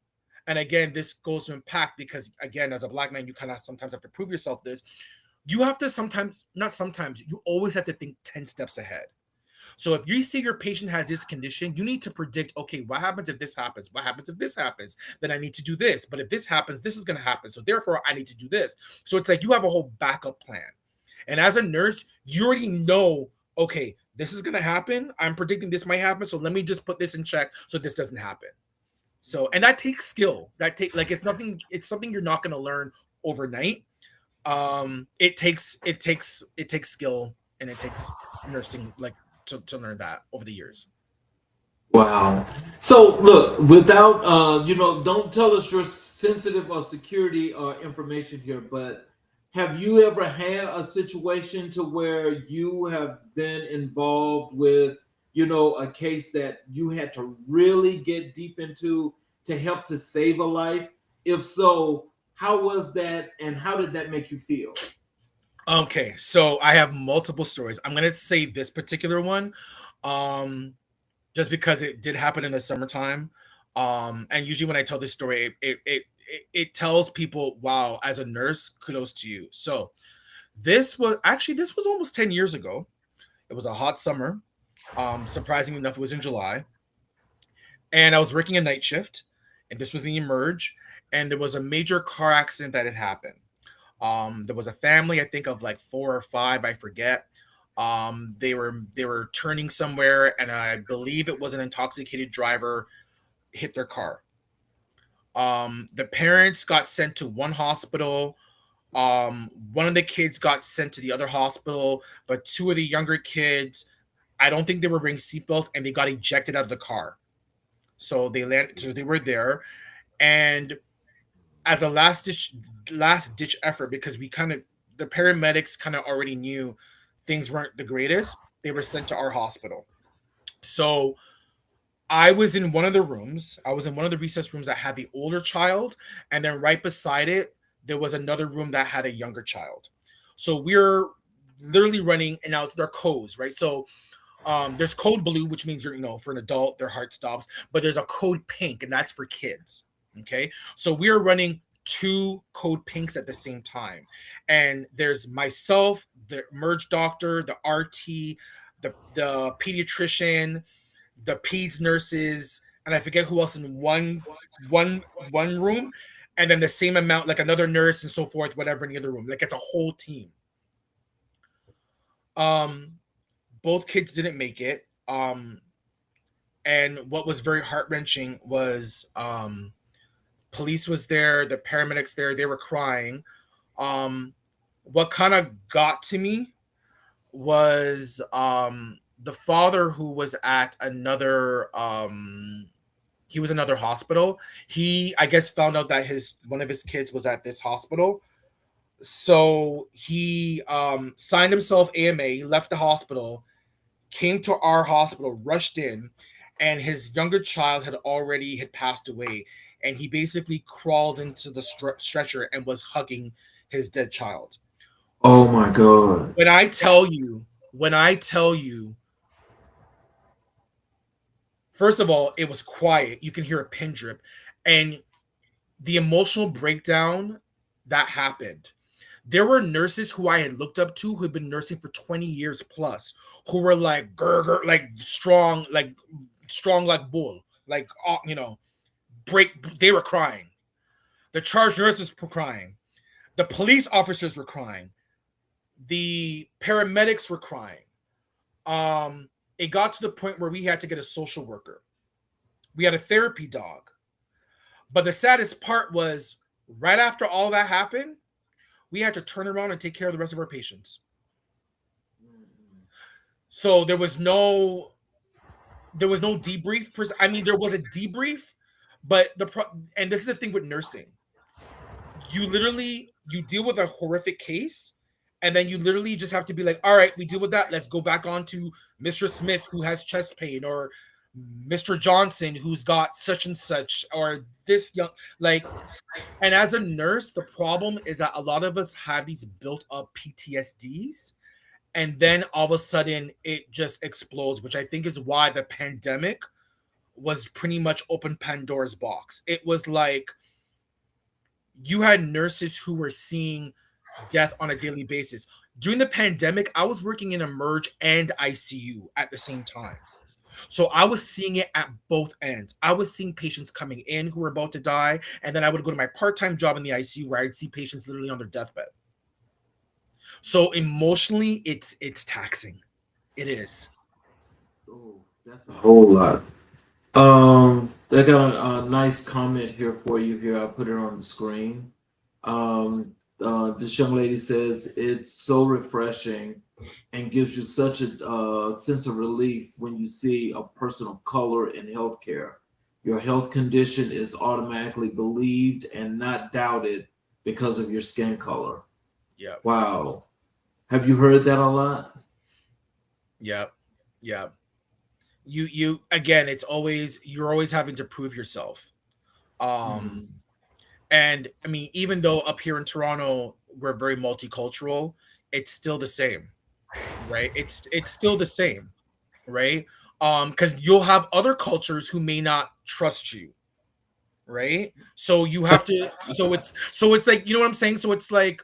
And again, this goes to impact because again, as a black man, you kind of sometimes have to prove yourself this. You have to sometimes, not sometimes, you always have to think 10 steps ahead. So if you see your patient has this condition, you need to predict, okay, what happens if this happens? What happens if this happens? Then I need to do this. But if this happens, this is going to happen. So therefore, I need to do this. So it's like you have a whole backup plan. And as a nurse, you already know, okay, this is going to happen. I'm predicting this might happen. So let me just put this in check so this doesn't happen. So, and that takes skill. That take like it's nothing. It's something you're not going to learn overnight. It takes skill, and it takes nursing like to learn that over the years. Wow. So look, without you know, don't tell us your sensitive or security information here, but have you ever had a situation to where you have been involved with, you know, a case that you had to really get deep into to help to save a life? If so, how was that and how did that make you feel? Okay, so I have multiple stories. I'm gonna say this particular one, um, just because it did happen in the summertime. And usually when I tell this story, it tells people, wow, as a nurse, kudos to you. So this was almost 10 years ago. It was a hot summer. Surprisingly enough, it was in July, and I was working a night shift, and this was the emerge, and there was a major car accident that had happened. There was a family, I think of like four or five, I forget. They were turning somewhere, and I believe it was an intoxicated driver hit their car. The parents got sent to one hospital. One of the kids got sent to the other hospital, but two of the younger kids, I don't think they were wearing seatbelts, and they got ejected out of the car. So they landed. So they were there, and as a last ditch effort, because we kind of the paramedics kind of already knew things weren't the greatest. They were sent to our hospital. So I was in one of the rooms. I was in one of the recess rooms that had the older child, and then right beside it, there was another room that had a younger child. So we're literally running, and now it's their codes, right? So there's code blue, which means for an adult, their heart stops, but there's a code pink, and that's for kids. Okay. So we are running two code pinks at the same time. And there's myself, the emerge doctor, the RT, the pediatrician, the peds nurses, and I forget who else in one room, and then the same amount, like another nurse and so forth, whatever in the other room. Like it's a whole team. Um, both kids didn't make it. And what was very heart wrenching was police was there, the paramedics there, they were crying. What kind of got to me was the father who was at another he was another hospital. He, I guess, found out that his one of his kids was at this hospital. So he signed himself AMA, left the hospital, came to our hospital, rushed in, and his younger child had passed away, and he basically crawled into the stretcher and was hugging his dead child. Oh my God. When I tell you, first of all, it was quiet. You can hear a pin drip, and the emotional breakdown that happened. There were nurses who I had looked up to who had been nursing for 20 years plus, who were like grr, like strong like bull, like they were crying. The charge nurses were crying. The police officers were crying. The paramedics were crying. It got to the point where we had to get a social worker. We had a therapy dog. But the saddest part was right after all that happened, we had to turn around and take care of the rest of our patients. So there was no debrief. I mean, there was a debrief, but and this is the thing with nursing. You deal with a horrific case, and then you literally just have to be like, all right, we deal with that. Let's go back on to Mr. Smith, who has chest pain, or Mr. Johnson, who's got such and such, or this young, like, and as a nurse, the problem is that a lot of us have these built up PTSDs, and then all of a sudden it just explodes, which I think is why the pandemic was pretty much open Pandora's box. It was like you had nurses who were seeing death on a daily basis. During the pandemic, I was working in emerge and ICU at the same time. So I was seeing it at both ends. I was seeing patients coming in who were about to die, and then I would go to my part-time job in the ICU where I'd see patients literally on their deathbed. So emotionally, it's taxing. It is. Oh, that's a whole lot. I got a nice comment here for you here. I'll put it on the screen. This young lady says it's so refreshing and gives you such a sense of relief when you see a person of color in healthcare. Your health condition is automatically believed and not doubted because of your skin color. Yeah. Wow. Have you heard that a lot? Yeah. Yeah. You again, you're always having to prove yourself. And I mean, even though up here in Toronto we're very multicultural, it's still the same, right? It's still the same, right? Because you'll have other cultures who may not trust you, right? So you have to. So it's like, you know what I'm saying. So it's like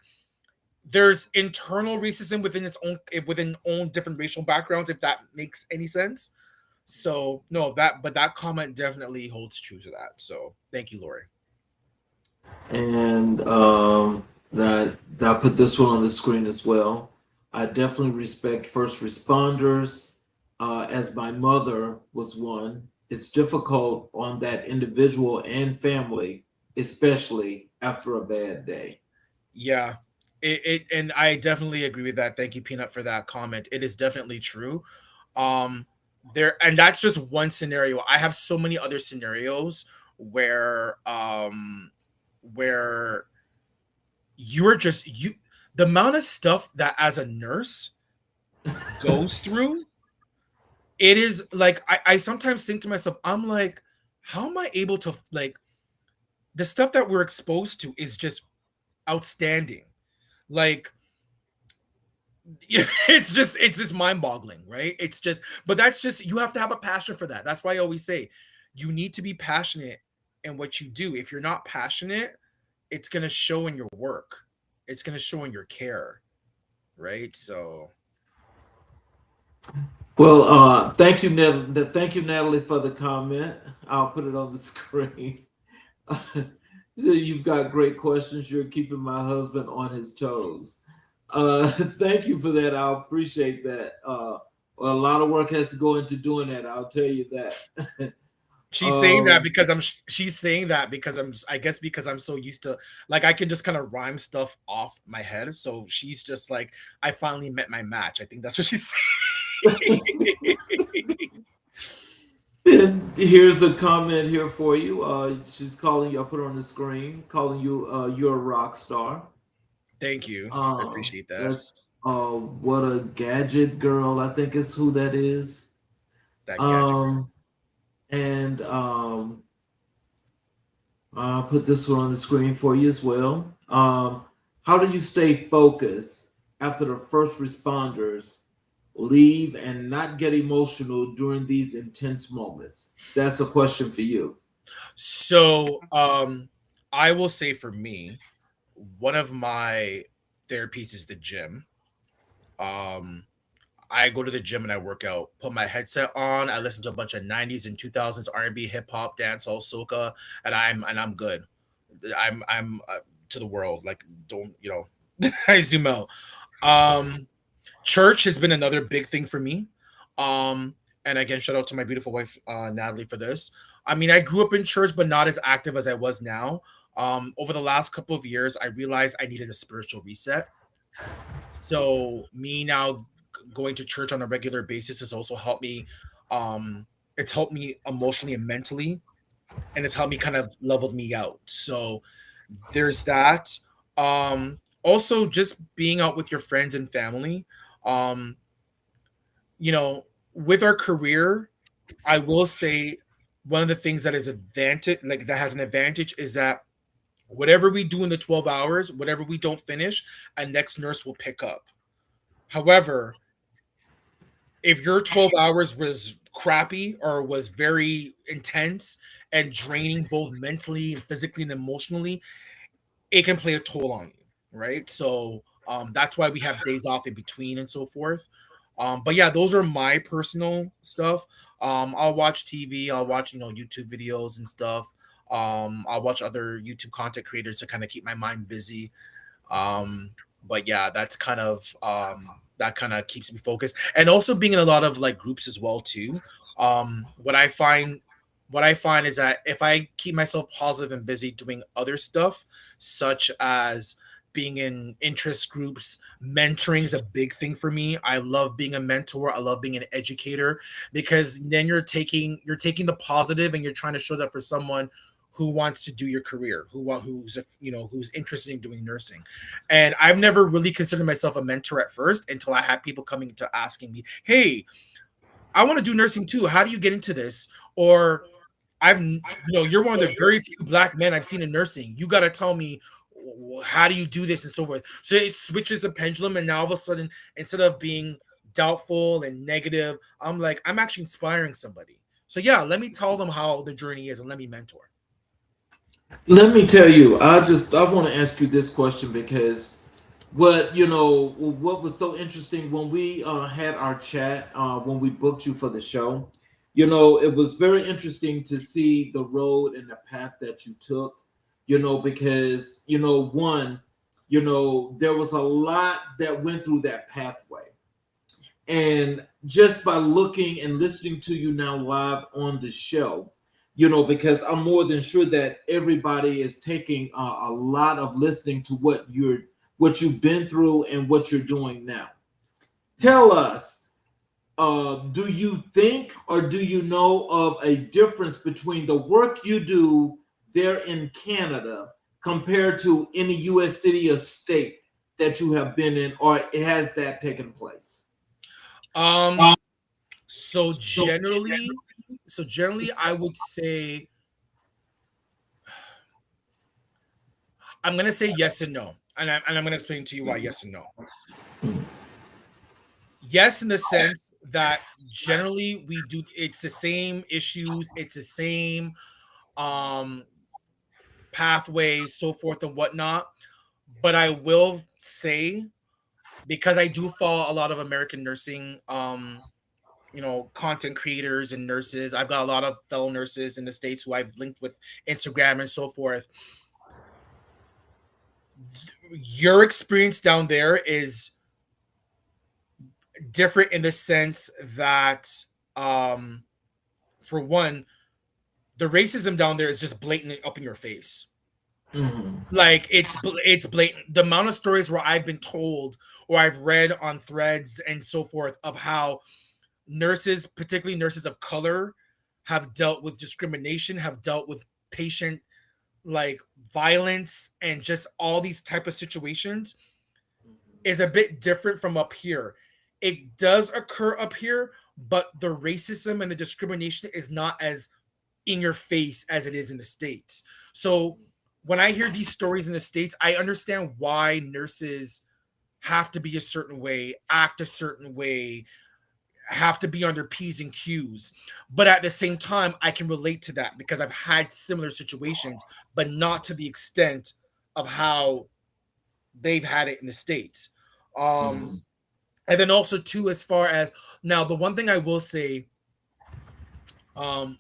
there's internal racism within own different racial backgrounds, if that makes any sense. So no, that comment definitely holds true to that. So thank you, Lori. And that I put this one on the screen as well. I definitely respect first responders. As my mother was one, it's difficult on that individual and family, especially after a bad day. Yeah, and I definitely agree with that. Thank you, Peanut, for that comment. It is definitely true. Um, and that's just one scenario. I have so many other scenarios where you're just the amount of stuff that as a nurse goes through, it is like I sometimes think to myself, I'm like, how am I able to, like, the stuff that we're exposed to is just outstanding. Like it's just mind-boggling, right? It's just, but that's just, you have to have a passion for that. That's why I always say you need to be passionate in what you do. If you're not passionate, it's going to show in your work. It's going to show in your care. right? So Well, thank you, thank you, Natalie, for the comment. I'll put it on the screen. So you've got great questions. You're keeping my husband on his toes. Thank you for that. I appreciate that. A lot of work has to go into doing that. I'll tell you that. she's saying that um, because she's saying that because I guess because I'm so used to, like, I can just kind of rhyme stuff off my head. So she's just like, I finally met my match. I think that's what she's saying. and here's a comment here for you. She's calling you. I'll put it on the screen. Calling you. You're a rock star. Thank you. I appreciate that. That's what a gadget girl. I think is who that is. That gadget. Um, and I'll put this one on the screen for you as well. How do you stay focused after the first responders leave and not get emotional during these intense moments? That's a question for you. So I will say for me, one of my therapies is the gym. Um I go to the gym and I work out, put my headset on, I listen to a bunch of 90s and 2000s R&B, hip hop, dancehall, soca, and I'm good. I'm to the world, like, don't, I zoom out. Um Church has been another big thing for me. And again, shout out to my beautiful wife, Natalie, for this. I mean, I grew up in church, but not as active as I was now. Over the last couple of years, I realized I needed a spiritual reset. So me now going to church on a regular basis has also helped me. Um, it's helped me emotionally and mentally, and it's helped me kind of leveled me out. So there's that. Also, just being out with your friends and family. Um, with our career, I will say one of the things that is advantage, like that has an advantage, is that whatever we do in the 12 hours, whatever we don't finish, a next nurse will pick up. However, if your 12 hours was crappy or was very intense and draining both mentally and physically and emotionally, it can play a toll on you, right? So that's why we have days off in between and so forth. But yeah, those are my personal stuff. I'll watch TV, I'll watch YouTube videos and stuff. I'll watch other YouTube content creators to kind of keep my mind busy. Um, but yeah, that kind of keeps me focused, and also being in a lot of like groups as well too. What I find is that if I keep myself positive and busy doing other stuff, such as being in interest groups, mentoring is a big thing for me. I love being a mentor. I love being an educator, because then you're taking the positive and you're trying to show that for someone who wants to do your career, who's interested in doing nursing. And I've never really considered myself a mentor at first until I had people coming to asking me, "Hey, I want to do nursing too. How do you get into this?" Or you're one of the very few black men I've seen in nursing. You got to tell me, how do you do this and so forth. So it switches the pendulum, and now all of a sudden, instead of being doubtful and negative, I'm like, I'm actually inspiring somebody. So yeah, let me tell them how the journey is and let me mentor. Let me tell you, I want to ask you this question because what was so interesting when we had our chat when we booked you for the show. It was very interesting to see the road and the path that you took. Because one, there was a lot that went through that pathway, and just by looking and listening to you now live on the show, because I'm more than sure that everybody is taking a lot of listening to what you've been through and what you're doing now. Tell us, do you think or do you know of a difference between the work you do there in Canada compared to any U.S. city or state that you have been in, or has that taken place? Um, so generally, I would say I'm gonna say yes and no, and I'm gonna explain to you why yes and no. Yes, in the sense that generally we do, it's the same issues, it's the same um pathway, so forth and whatnot. But I will say because I do follow a lot of American nursing, content creators and nurses. I've got a lot of fellow nurses in the States who I've linked with Instagram and so forth. Your experience down there is different in the sense that, um, for one, the racism down there is just blatant up in your face. Mm-hmm. Like it's blatant. The amount of stories where I've been told or I've read on threads and so forth of how nurses, particularly nurses of color, have dealt with discrimination, have dealt with patient like violence and just all these type of situations is a bit different from up here. It does occur up here, but the racism and the discrimination is not as in your face as it is in the States. So when I hear these stories in the States, I understand why nurses have to be a certain way, act a certain way, have to be on their P's and Q's. But at the same time, I can relate to that because I've had similar situations, but not to the extent of how they've had it in the States. Mm-hmm. And then also too, as far as now, the one thing I will say,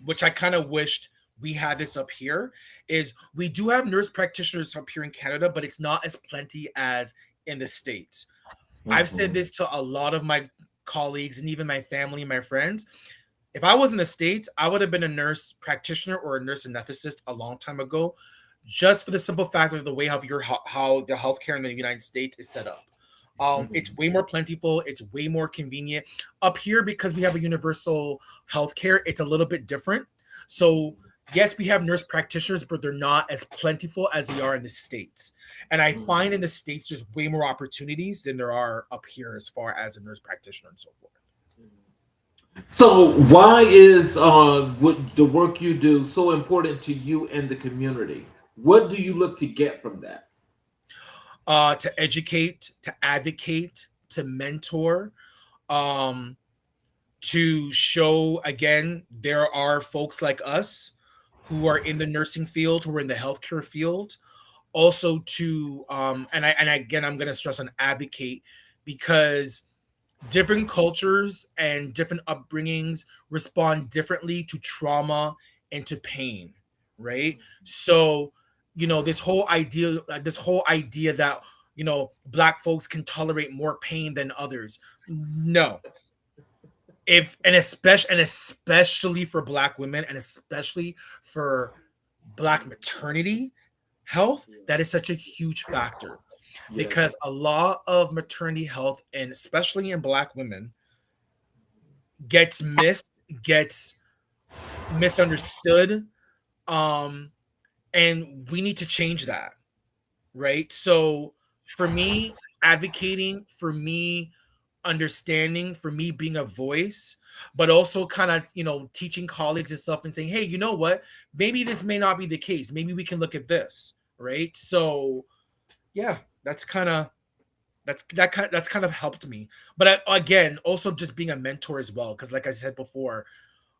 which I kind of wished we had this up here, is we do have nurse practitioners up here in Canada, but it's not as plenty as in the States. I've said Mm-hmm. this to a lot of my colleagues and even my family and my friends. If I was in the States, I would have been a nurse practitioner or a nurse anesthetist a long time ago, just for the simple fact of the way how the healthcare in the United States is set up. It's way more plentiful. It's way more convenient up here because we have a universal healthcare. It's a little bit different. So yes, we have nurse practitioners, but they're not as plentiful as they are in the States. And I find in the States there's way more opportunities than there are up here as far as a nurse practitioner and so forth. So, why is what the work you do so important to you and the community? What do you look to get from that? To educate, to advocate, to mentor, um, to show again there are folks like us who are in the nursing field, who are in the healthcare field. Also to and again I'm going to stress on advocate because different cultures and different upbringings respond differently to trauma and to pain, right? So this whole idea that black folks can tolerate more pain than others. No. If and especially for black women and especially for black maternity health, that is such a huge factor Yes. because a lot of maternity health, and especially in black women, gets missed, gets misunderstood, um, and we need to change that, right? So for me, advocating, for me, understanding, for me being a voice, but also kind of teaching colleagues and stuff and saying, hey, you know what? Maybe this may not be the case. Maybe we can look at this, right? So yeah, that's kind of helped me. But again, also just being a mentor as well, because like I said before,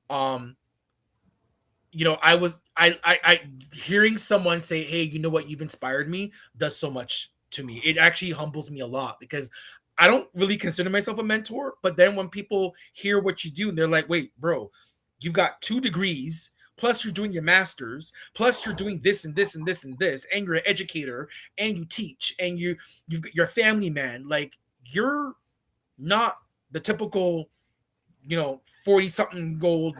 um, I hearing someone say, "Hey, you know what? You've inspired me," does so much to me. It actually humbles me a lot because I don't really consider myself a mentor. But then when people hear what you do, and they're like, "Wait, bro, you've got 2 degrees." Plus, you're doing your master's. Plus, you're doing this and this and this and this, and you're an educator, and you teach, and you're a family man. Like you're not the typical, 40 something gold,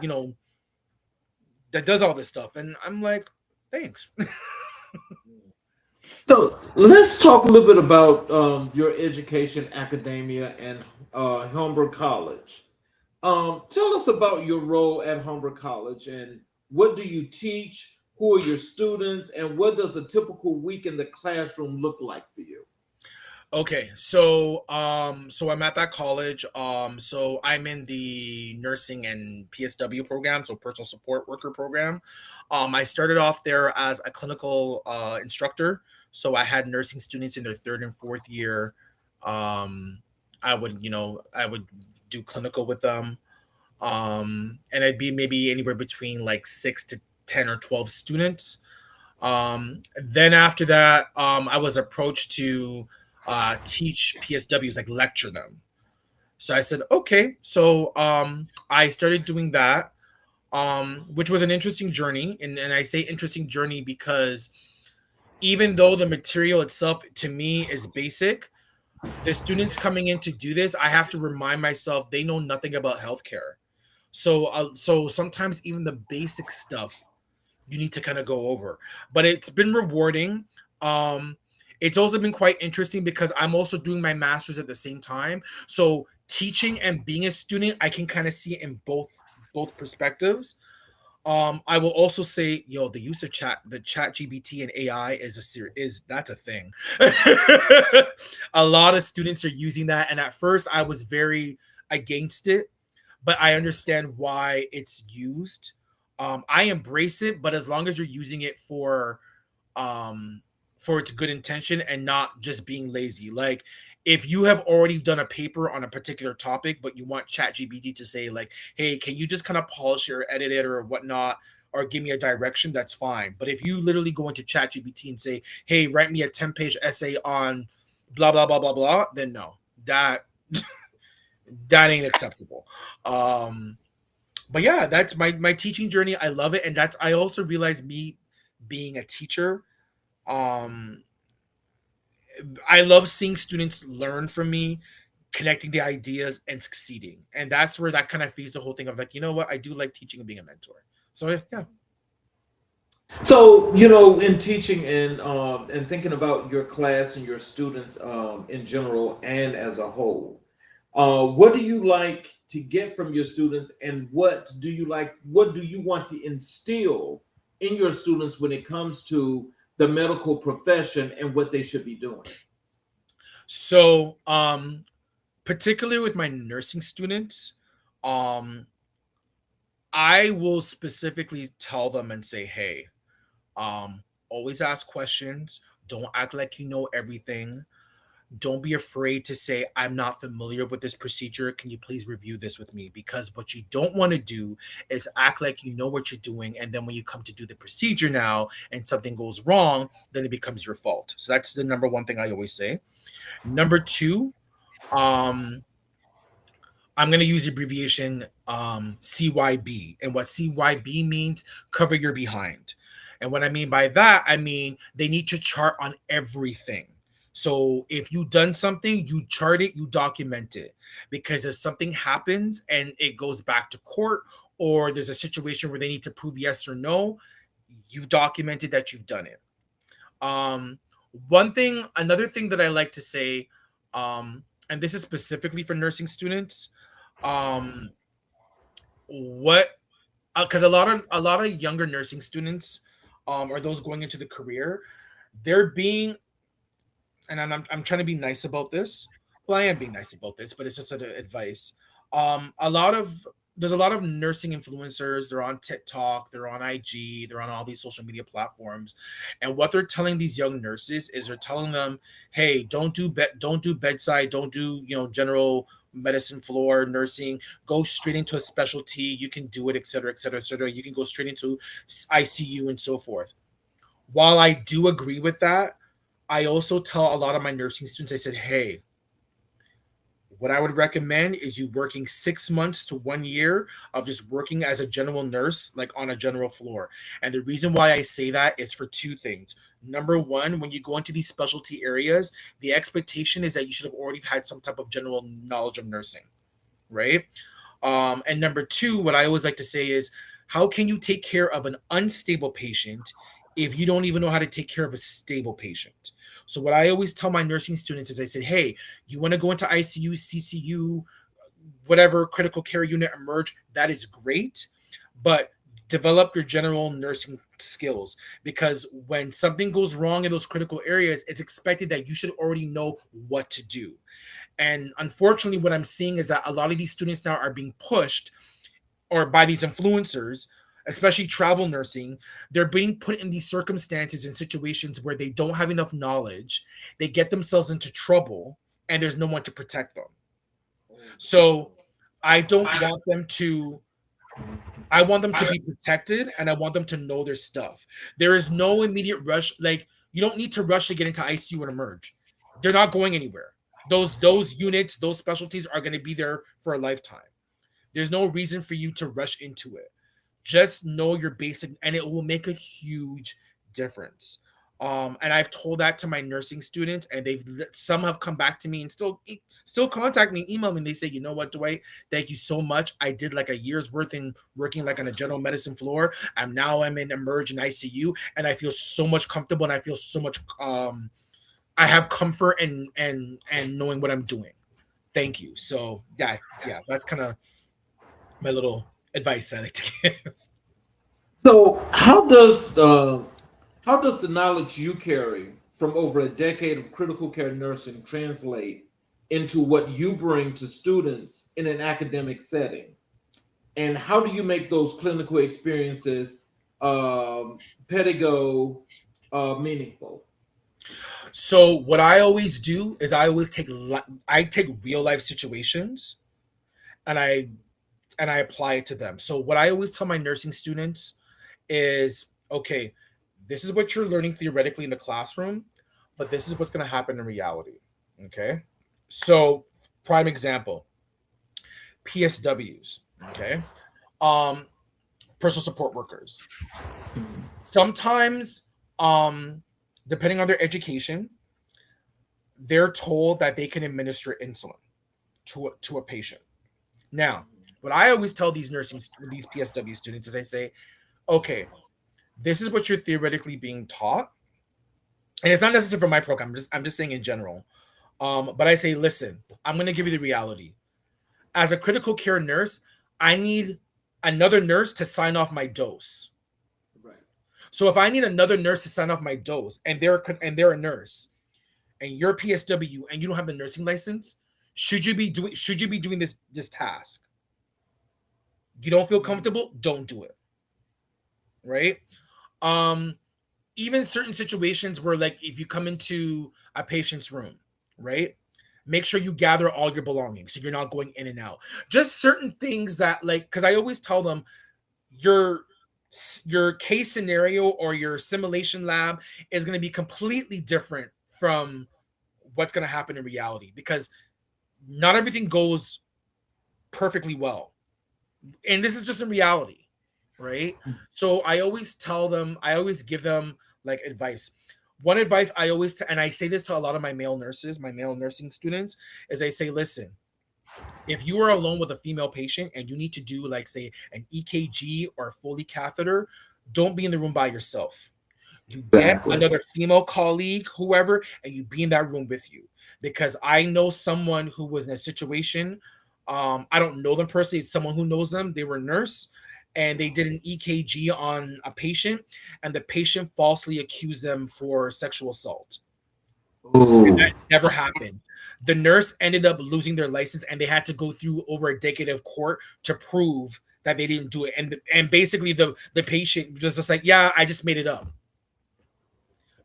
that does all this stuff. And I'm like, thanks. So let's talk a little bit about your education, academia, and Humber College. Tell us about your role at Humber College and what do you teach? Who are your students? And what does a typical week in the classroom look like for you? Okay, so I'm at that college. So I'm in the nursing and PSW program, so personal support worker program. I started off there as a clinical instructor. So I had nursing students in their third and fourth year. Um, I would do clinical with them. And I'd be maybe anywhere between like 6 to 10 or 12 students. Then after that, I was approached to teach PSWs, like lecture them. So I said, okay. So I started doing that, which was an interesting journey. And I say interesting journey because even though the material itself to me is basic, the students coming in to do this, I have to remind myself they know nothing about healthcare. So sometimes even the basic stuff you need to kind of go over. But it's been rewarding. Um, it's also been quite interesting because I'm also doing my master's at the same time. So teaching and being a student, I can kind of see it in both perspectives. I will also say, yo, the use of the chat GBT and AI is that's a thing. A lot of students are using that, and at first I was very against it, but I understand why it's used. I embrace it, but as long as you're using it um for its good intention and not just being lazy. Like if you have already done a paper on a particular topic, but you want ChatGPT to say like, "Hey, can you just kind of polish it or edit it or whatnot?" Or give me a direction, that's fine. But if you literally go into ChatGPT and say, "Hey, write me a 10-page essay on blah blah blah blah blah," then no, that ain't acceptable. Um, but yeah, that's my teaching journey. I love it, and that's I also realize me being a teacher. Um, I love seeing students learn from me, connecting the ideas and succeeding, and that's where that kind of feeds the whole thing of like, you know what, I do like teaching and being a mentor. So yeah. So, in teaching and thinking about your class and your students in general and as a whole, what do you like to get from your students, and what do you like? What do you want to instill in your students when it comes to the medical profession and what they should be doing? So particularly with my nursing students, um, I will specifically tell them and say, hey, always ask questions. Don't act like you know everything. Don't be afraid to say, I'm not familiar with this procedure. Can you please review this with me? Because what you don't want to do is act like you know what you're doing. And then when you come to do the procedure now and something goes wrong, then it becomes your fault. So that's the number one thing I always say. Number two, um, I'm going to use the abbreviation CYB. And what CYB means, cover your behind. And what I mean by that, I mean they need to chart on everything. So if you've done something, you chart it, you document it. Because if something happens and it goes back to court, or there's a situation where they need to prove yes or no, you've documented that you've done it. Um, another thing that I like to say, and this is specifically for nursing students, um, what because a lot of younger nursing students, or those going into the career, they're being, and I'm trying to be nice about this. Well, I am being nice about this, but it's just advice. A lot of There's a lot of nursing influencers. They're on TikTok, they're on IG, they're on all these social media platforms, and what they're telling these young nurses is they're telling them, "Hey, don't do bedside, don't do general medicine floor nursing. Go straight into a specialty. You can do it, etc., etc., etc. You can go straight into ICU and so forth." While I do agree with that, I also tell a lot of my nursing students, I said, hey, what I would recommend is you working 6 months to 1 year of just working as a general nurse, like on a general floor. And the reason why I say that is for two things. Number one, when you go into these specialty areas, the expectation is that you should have already had some type of general knowledge of nursing, right? And number two, what I always like to say is, how can you take care of an unstable patient if you don't even know how to take care of a stable patient? So what I always tell my nursing students is I said, hey, you want to go into ICU, CCU, whatever critical care unit emerge, that is great, but develop your general nursing skills, because when something goes wrong in those critical areas, it's expected that you should already know what to do. And unfortunately, what I'm seeing is that a lot of these students now are being pushed, or by these influencers, especially travel nursing, they're being put in these circumstances and situations where they don't have enough knowledge. They get themselves into trouble, and there's no one to protect them. So I don't want them to. I want them to be protected, and I want them to know their stuff. There is no immediate rush. Like, you don't need to rush to get into ICU and emerge. They're not going anywhere. Those units, those specialties are going to be there for a lifetime. There's no reason for you to rush into it. Just know your basic, and it will make a huge difference. And I've told that to my nursing students, and some have come back to me and still contact me, email me, and they say, you know what, Dwight, thank you so much. I did like a year's worth in working like on a general medicine floor. I'm in emerge in ICU, and I feel so much comfortable, and I feel so much I have comfort and knowing what I'm doing. Thank you. So yeah, that's kind of my little advice I like to give. So, how does the knowledge you carry from over a decade of critical care nursing translate into what you bring to students in an academic setting? And how do you make those clinical experiences pedago meaningful? So what I always do is I take real life situations and I apply it to them. So what I always tell my nursing students is, okay, this is what you're learning theoretically in the classroom, but this is what's going to happen in reality. Okay? So prime example, PSWs, okay? Um Personal support workers. Sometimes depending on their education, they're told that they can administer insulin to a patient. Now, what I always tell these PSW students is I say, okay, this is what you're theoretically being taught, and it's not necessary for my program. I'm just saying in general. But I say, listen, I'm going to give you the reality. As a critical care nurse, I need another nurse to sign off my dose. Right. So if I need another nurse to sign off my dose, and they're a nurse, and you're PSW and you don't have the nursing license, should you be doing this task? You don't feel comfortable? Don't do it. Right? Um, Even certain situations where, like, if you come into a patient's room, right? Make sure you gather all your belongings so you're not going in and out. Just certain things that, like, because I always tell them your your case scenario or your simulation lab is going to be completely different from what's going to happen in reality, because not everything goes perfectly well, and this is just in reality, right? So I always give them like advice. One advice I always and I say this to a lot of my male nurses, my male nursing students, is I say, listen, if you are alone with a female patient and you need to do, like, say, an EKG or a Foley catheter, don't be in the room by yourself. You get Exactly. another female colleague, whoever, and you be in that room with you. Because I know someone who was in a situation. I don't know them personally. It's someone who knows them. They were a nurse, and they did an EKG on a patient, and the patient falsely accused them for sexual assault. Oh, Never happened. The nurse ended up losing their license, and they had to go through over a decade of court to prove that they didn't do it. And basically the patient was just like, yeah, I just made it up.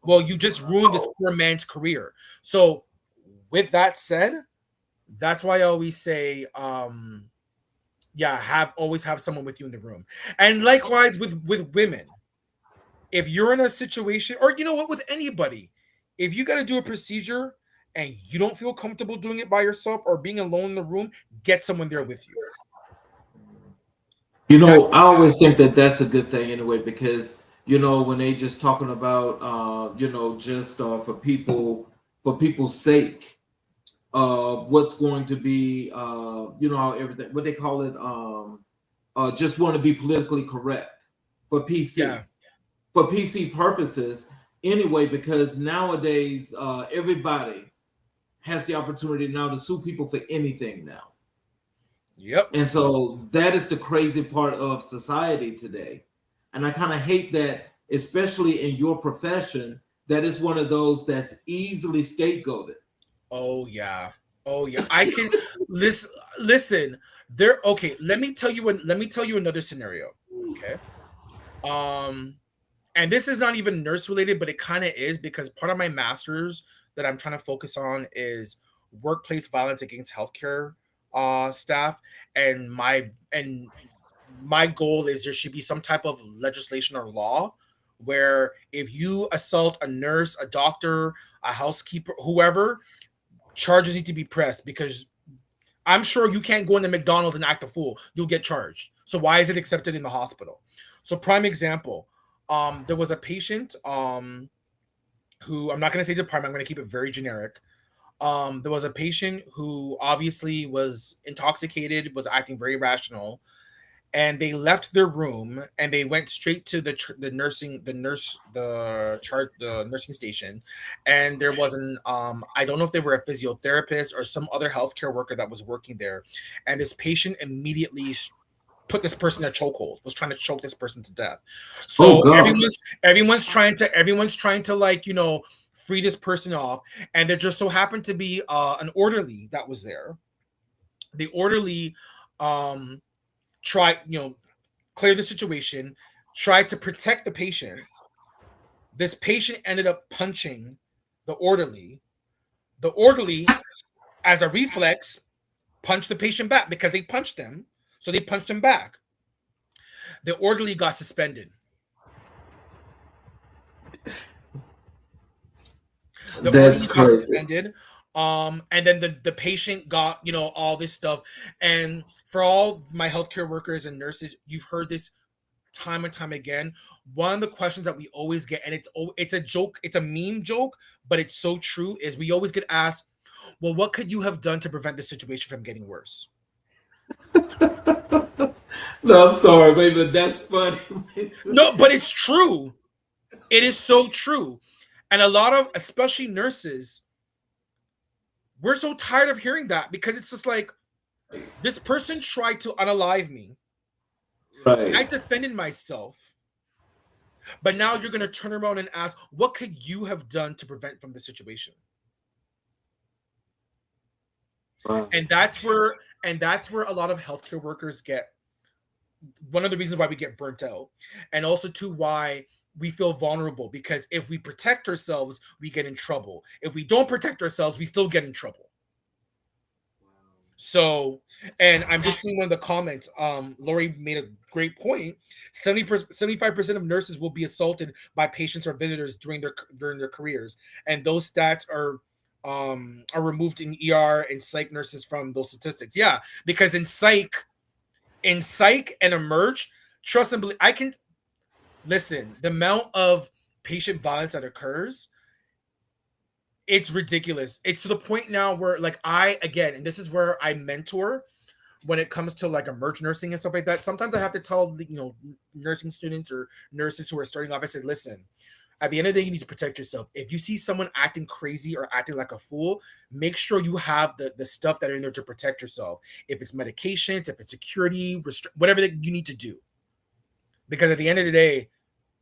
Well, you just ruined this poor man's career. So with that said, that's why I always say, yeah, always have someone with you in the room. And likewise with women. If you're in a situation, or you know what, with anybody, if you got to do a procedure and you don't feel comfortable doing it by yourself or being alone in the room, get someone there with you. you That know, I always think that that's a good thing anyway, because when they just talking about just for people's sake, what's going to be how everything, what they call it, just want to be politically correct for PC yeah, for PC purposes anyway, because nowadays everybody has the opportunity now to sue people for anything now. yep. And so that is the crazy part of society today. And I kind of hate that, especially in your profession, that is one of those that's easily scapegoated. Oh yeah. Oh yeah. I can listen. There okay, let me tell you another scenario. Okay. Um and this is not even nurse related, but it kind of is, because part of my master's that I'm trying to focus on is workplace violence against healthcare staff, and my goal is there should be some type of legislation or law where if you assault a nurse, a doctor, a housekeeper, whoever, charges need to be pressed because I'm sure you can't go into McDonald's and act a fool. You'll get charged. So why is it accepted in the hospital? So prime example, there was a patient who, I'm not going to say the department, I'm going to keep it very generic. There was a patient who obviously was intoxicated, was acting very irrational, and they left their room and they went straight to the nursing station, and there was an I don't know if they were a physiotherapist or some other healthcare worker that was working there, and this patient immediately put this person in a chokehold, was trying to choke this person to death. Oh So God. everyone's trying to like, free this person off, and there just so happened to be an orderly that was there. The orderly um tried, clear the situation, tried to protect the patient. This patient ended up punching the orderly. The orderly, as a reflex, punched the patient back because they punched them. So they punched him back. The orderly got suspended. The That's orderly got crazy. suspended. And then the patient got, all this stuff. And for all my healthcare workers and nurses, you've heard this time and time again. One of the questions that we always get, and it's a joke, it's a meme joke, but it's so true, is we always get asked, well, what could you have done to prevent the situation from getting worse? No, I'm sorry, baby, but that's funny. No, but it's true. It is so true. And a lot of, especially nurses, we're so tired of hearing that because it's just like, this person tried to unalive me. I Right. defended myself. But now you're going to turn around and ask, what could you have done to prevent from the situation? Wow. And that's where a lot of healthcare workers get, one of the reasons why we get burnt out, and also too why we feel vulnerable, because if we protect ourselves, we get in trouble. If we don't protect ourselves, we still get in trouble. So, and I'm just seeing one of the comments. Lori made a great point. 75% of nurses will be assaulted by patients or visitors during their careers, and those stats are removed in ER and psych nurses from those statistics. Yeah, because in psych and emerge, trust and believe. I can listen. The amount of patient violence that occurs, it's ridiculous. It's to the point now where, like, and this is where I mentor when it comes to like emerge nursing and stuff like that. Sometimes I have to tell nursing students or nurses who are starting off, I said, listen, at the end of the day, you need to protect yourself. If you see someone acting crazy or acting like a fool, make sure you have the stuff that are in there to protect yourself. If it's medications, if it's security, whatever that you need to do. Because at the end of the day,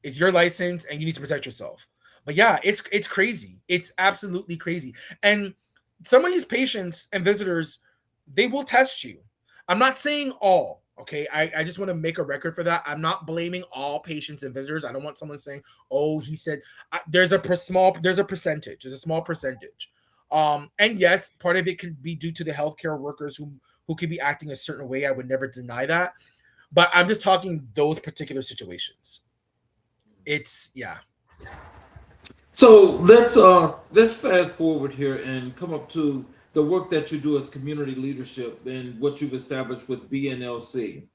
it's your license and you need to protect yourself. But yeah, it's crazy. It's absolutely crazy. And some of these patients and visitors, they will test you. I'm not saying all, okay? I just want to make a record for that. I'm not blaming all patients and visitors. I don't want someone saying, "Oh, he said." There's a percentage. There's a small percentage. And yes, part of it could be due to the healthcare workers who could be acting a certain way. I would never deny that. But I'm just talking those particular situations. It's yeah. So let's fast forward here and come up to the work that you do as community leadership and what you've established with BNLC.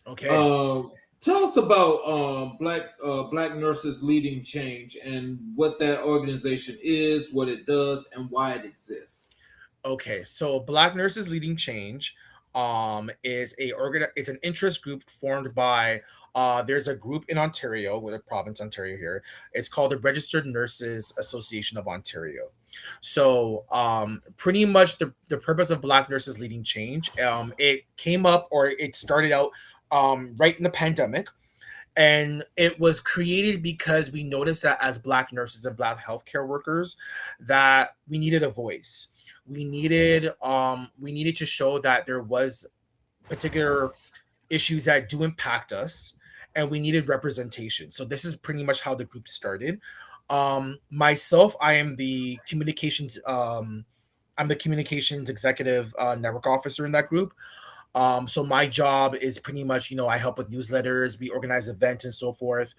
Okay. Um, Tell us about Black Nurses Leading Change and what that organization is, what it does, and why it exists. Okay, so Black Nurses Leading Change is an interest group formed by there's a group in Ontario, with a province Ontario here. It's called the Registered Nurses Association of Ontario. So pretty much the purpose of Black Nurses Leading Change, it came up, or it started out right in the pandemic, and it was created because we noticed that as Black nurses and Black healthcare workers, that we needed a voice. We needed to show that there was particular issues that do impact us, and we needed representation. So this is pretty much how the group started. Myself, I'm the communications executive network officer in that group. So my job is pretty much, I help with newsletters, we organize events and so forth.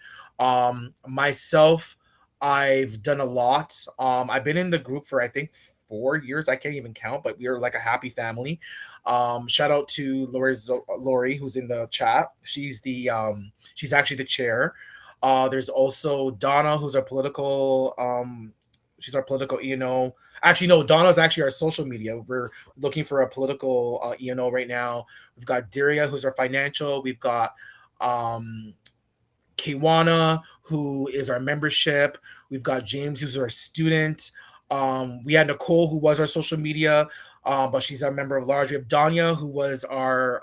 Myself, I've done a lot. I've been in the group for I think 4 years. I can't even count, but we are like a happy family. Shout out to Lori, who's in the chat. She's actually the chair. There's also Donna, who's our political she's our political E&O. Actually, no, Donna's actually our social media. We're looking for a political E&O right now. We've got Daria, who's our financial. We've got um Kiwana, who is our membership. We've got James, who's our student. We had Nicole, who was our social media, but she's a member of large. We have Danya, who was our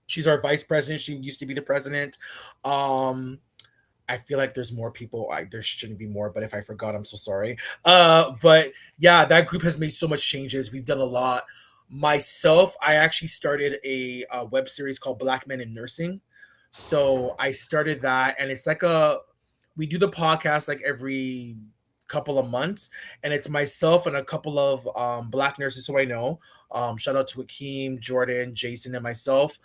she's our vice president. She used to be the president. Um, I feel like there's more people. There shouldn't be more, but if I forgot, I'm so sorry. But yeah, that group has made so much changes. We've done a lot. Myself, I actually started a web series called Black Men in Nursing. So I started that, and it's like we do the podcast like every couple of months, and it's myself and a couple of black nurses who I know. Shout out to Akeem, Jordan, Jason, and myself.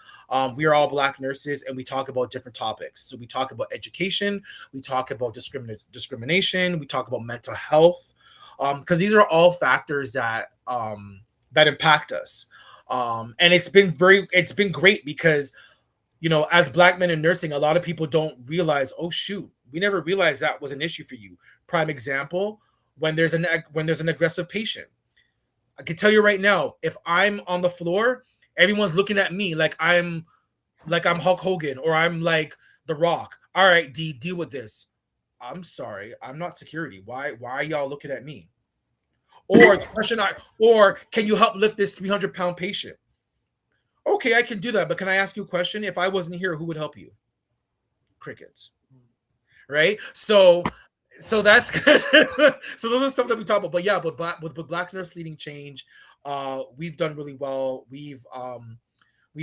We are all black nurses, and we talk about different topics. So we talk about education, we talk about discrimination, we talk about mental health, because these are all factors that impact us. And it's been great because as black men in nursing, a lot of people don't realize, oh shoot, we never realized that was an issue for you. Prime example, when there's an aggressive patient. I can tell you right now, if I'm on the floor, everyone's looking at me like I'm Hulk Hogan or I'm like The Rock. All right, D, deal with this. I'm sorry, I'm not security. Why are y'all looking at me? Or or can you help lift this 300-pound patient? Okay, I can do that, but can I ask you a question? If I wasn't here, who would help you? Crickets, right? So that's so those are stuff that we talk about. But yeah, with Black Nurse Leading Change, we've done really well. We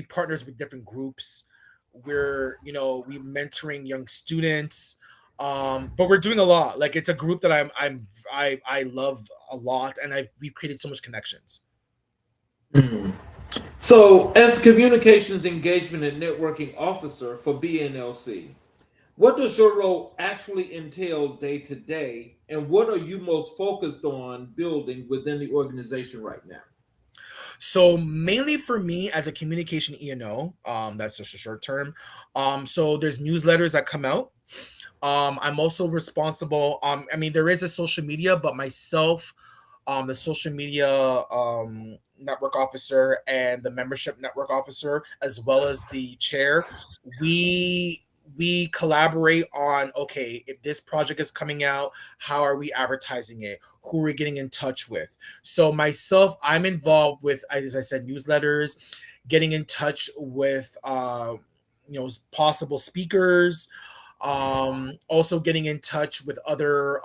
partners with different groups. We mentoring young students. But we're doing a lot. Like it's a group that I love a lot, and we've created so much connections. Hmm. So, as communications engagement and networking officer for BNLC, what does your role actually entail day to day, and what are you most focused on building within the organization right now? So mainly for me as a communication E&O, that's just a short term. So there's newsletters that come out. I'm also responsible. I mean, there is a social media, but myself, the social media network officer and the membership network officer, as well as the chair, we we collaborate on, okay, if this project is coming out, how are we advertising it, who are we getting in touch with. So myself, I'm involved with, as I said, newsletters, getting in touch with possible speakers, also getting in touch with other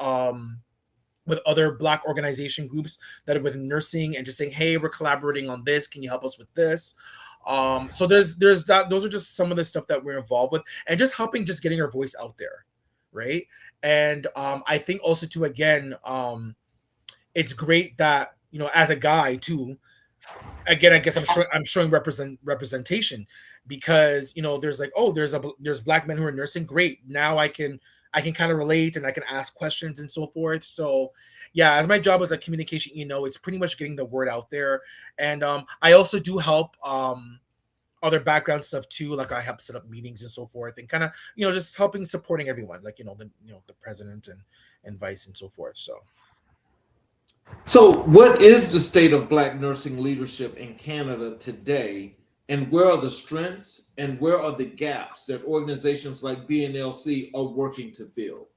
Black organization groups that are within nursing, and just saying, hey, we're collaborating on this, can you help us with this. So there's that. Those are just some of the stuff that we're involved with, and just helping, just getting our voice out there, right? And I think also too, again, it's great that, as a guy too, again, I guess I'm showing representation, because there's like, oh, there's Black men who are nursing, great, now I can kind of relate, and I can ask questions and so forth. So yeah, as my job as a communication, it's pretty much getting the word out there. And I also do help other background stuff too, like I help set up meetings and so forth, and kind of just helping, supporting everyone, like the president and vice and so forth. So, what is the state of Black nursing leadership in Canada today, and where are the strengths and where are the gaps that organizations like BNLC are working to fill?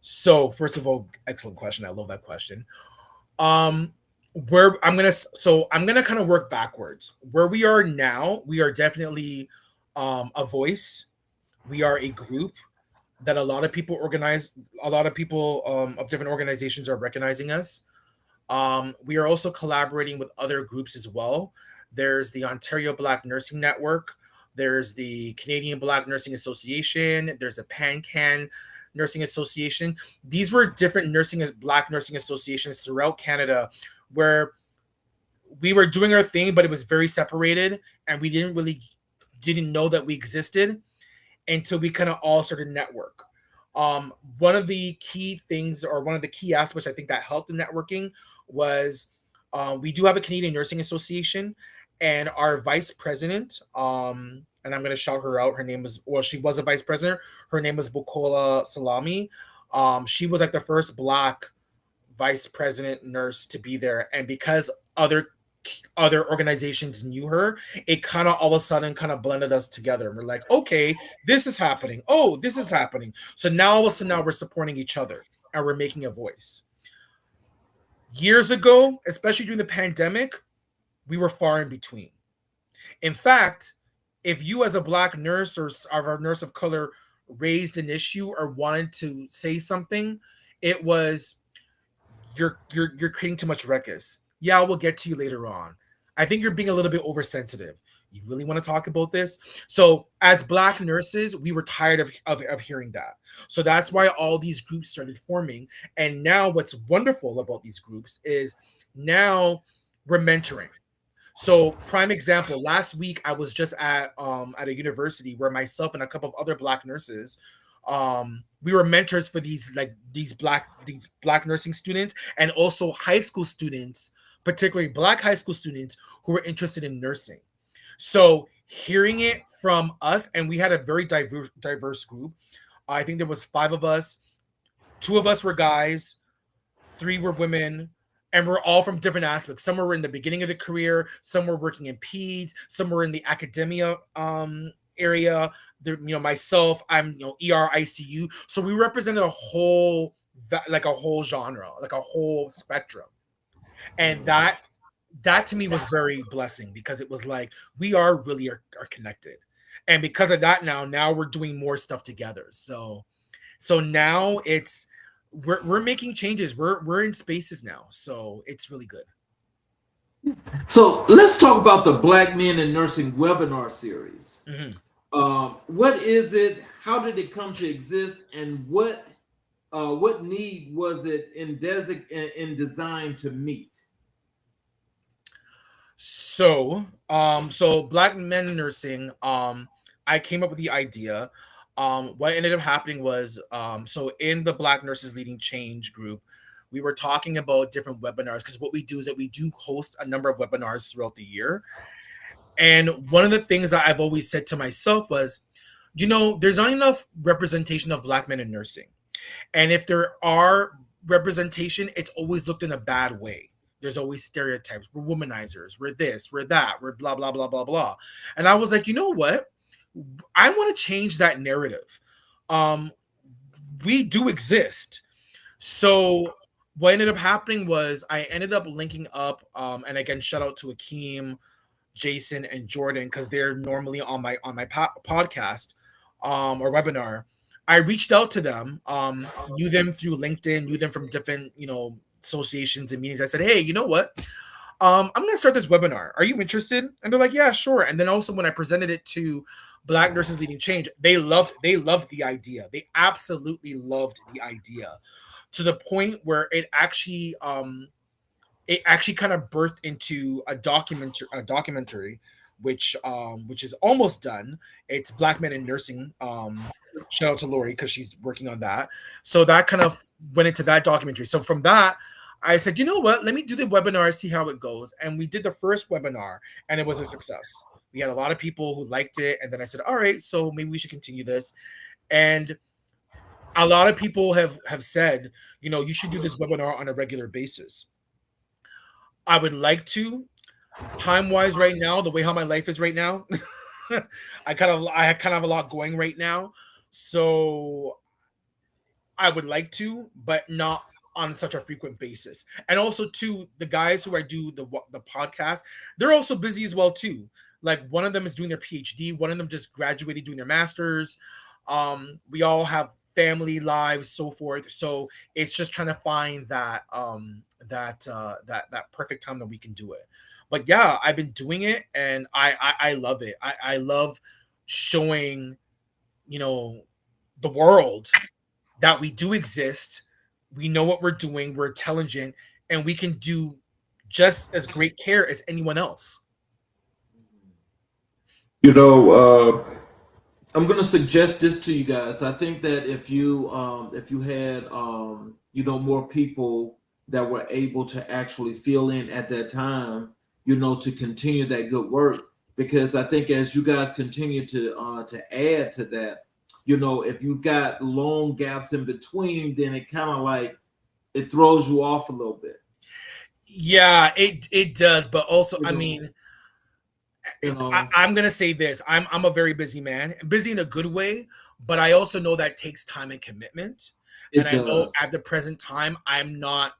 So first of all, excellent question. I love that question. Um, where I'm gonna kind of work backwards. Where we are now, we are definitely a voice. We are a group that a lot of people organize. A lot of people of different organizations are recognizing us. We are also collaborating with other groups as well. There's the Ontario Black Nursing Network. There's the Canadian Black Nursing Association. There's a PanCan Nursing Association. These were different Black nursing associations throughout Canada, where we were doing our thing, but it was very separated, and we didn't know that we existed until we kind of all started network. One of the key things, or one of the key aspects I think that helped the networking was, we do have a Canadian Nursing Association, and our vice president, and I'm going to shout her out. Her name was, well, she was a vice president. Her name was Bukola Salami. She was like the first Black vice president nurse to be there, and because other organizations knew her, it kind of all of a sudden kind of blended us together. And we're like, okay, this is happening. Oh, this is happening. So now all of a sudden now we're supporting each other and we're making a voice. Years ago, especially during the pandemic, we were far in between. In fact, if you as a Black nurse or a nurse of color raised an issue or wanted to say something, it was, you're creating too much ruckus. Yeah, we'll get to you later on. I think you're being a little bit oversensitive. You really want to talk about this? So as Black nurses, we were tired of hearing that. So that's why all these groups started forming. And now what's wonderful about these groups is now we're mentoring. So prime example, last week I was just at a university where myself and a couple of other Black nurses, we were mentors for these black nursing students, and also high school students, particularly Black high school students who were interested in nursing. So hearing it from us, and we had a very diverse group. I think there was five of us. Two of us were guys, three were women, and we're all from different aspects. Some were in the beginning of the career, some were working in peds, some were in the academia area. Myself, I'm ER ICU. So we represented a whole genre, like a whole spectrum. And that to me was very blessing, because it was like we are connected. And because of that, now we're doing more stuff together. So now we're making changes. We're in spaces now. So it's really good. So let's talk about the Black Men in Nursing webinar series. Mm-hmm. What is it? How did it come to exist? And what need was it in designed to meet? So Black Men in Nursing, I came up with the idea. What ended up happening was, so in the Black Nurses Leading Change group, we were talking about different webinars, because what we do is that we do host a number of webinars throughout the year. And one of the things that I've always said to myself was, there's not enough representation of Black men in nursing. And if there are representation, it's always looked in a bad way. There's always stereotypes. We're womanizers. We're this, we're that, we're blah, blah, blah, blah, blah. And I was like, you know what? I want to change that narrative. We do exist. So what ended up happening was I ended up linking up, and again, shout out to Akeem, Jason, and Jordan, because they're normally on my podcast or webinar. I reached out to them, knew them through LinkedIn, knew them from different associations and meetings. I said, hey, you know what? I'm going to start this webinar. Are you interested? And they're like, yeah, sure. And then also when I presented it to Black Nurses Leading Change, they loved the idea. They absolutely loved the idea, to the point where it actually kind of birthed into a documentary, which is almost done. It's Black Men in Nursing. Shout out to Lori, because she's working on that. So that kind of went into that documentary. So from that, I said, you know what? Let me do the webinar, see how it goes. And we did the first webinar, and it was a success. We had a lot of people who liked it. And then I said, all right, so maybe we should continue this. And a lot of people have said, you should do this webinar on a regular basis. I would like to. Time-wise right now, the way how my life is right now, I kind of have a lot going right now. So I would like to, but not on such a frequent basis. And also too, the guys who I do the podcast, they're also busy as well too. Like one of them is doing their PhD, one of them just graduated doing their masters. We all have family lives, so forth. So it's just trying to find that that perfect time that we can do it. But yeah, I've been doing it, and I love it. I love showing, the world that we do exist. We know what we're doing. We're intelligent, and we can do just as great care as anyone else. You know, I'm going to suggest this to you guys. I think that if you had more people that were able to actually fill in at that time, to continue that good work, because I think as you guys continue to add to that, if you've got long gaps in between, then it kind of like it throws you off a little bit. Yeah, it does, but also, You I know, mean, you know, I'm gonna say this. I'm a very busy man, busy in a good way, but I also know that takes time and commitment. And it I know does. at the present time, I'm not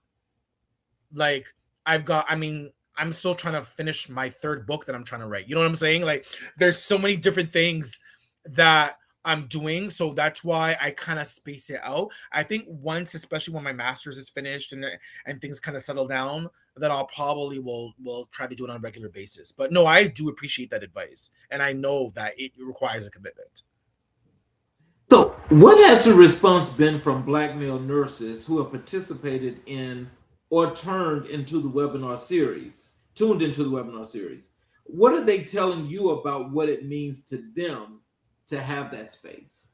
like I've got. I mean, I'm still trying to finish my third book that I'm trying to write. You know what I'm saying? Like, there's so many different things that I'm doing, so that's why I kind of space it out. I think once, especially when my master's is finished and things kind of settle down, that I'll probably will try to do it on a regular basis. But no, I do appreciate that advice, and I know that it requires a commitment. So, what has the response been from Black male nurses who have participated in or tuned into the webinar series? What are they telling you about what it means to them to have that space?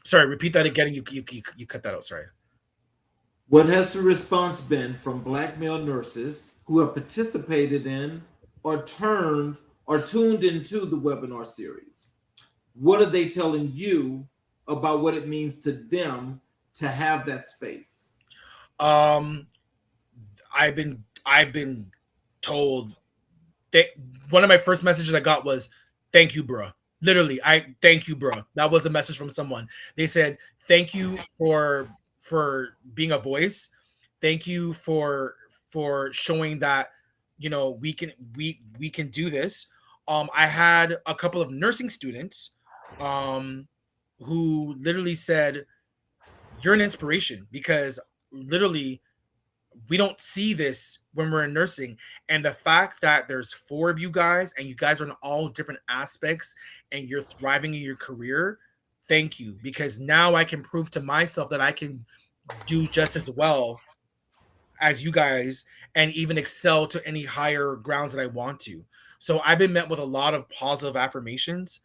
Sorry, repeat that again. You cut that out. Sorry. What has the response been from Black male nurses who have participated in or tuned into the webinar series? What are they telling you about what it means to them to have that space? Um, I've been told that one of my first messages I got was "Thank you, bro." Literally, I thank you, bro. That was a message from someone. They said, "Thank you for being a voice. Thank you for showing that we can do this." I had a couple of nursing students um who literally said, "You're an inspiration," because literally we don't see this when we're in nursing. And the fact that there's four of you guys and you guys are in all different aspects and you're thriving in your career, thank you, because now I can prove to myself that I can do just as well as you guys and even excel to any higher grounds that I want to. So I've been met with a lot of positive affirmations,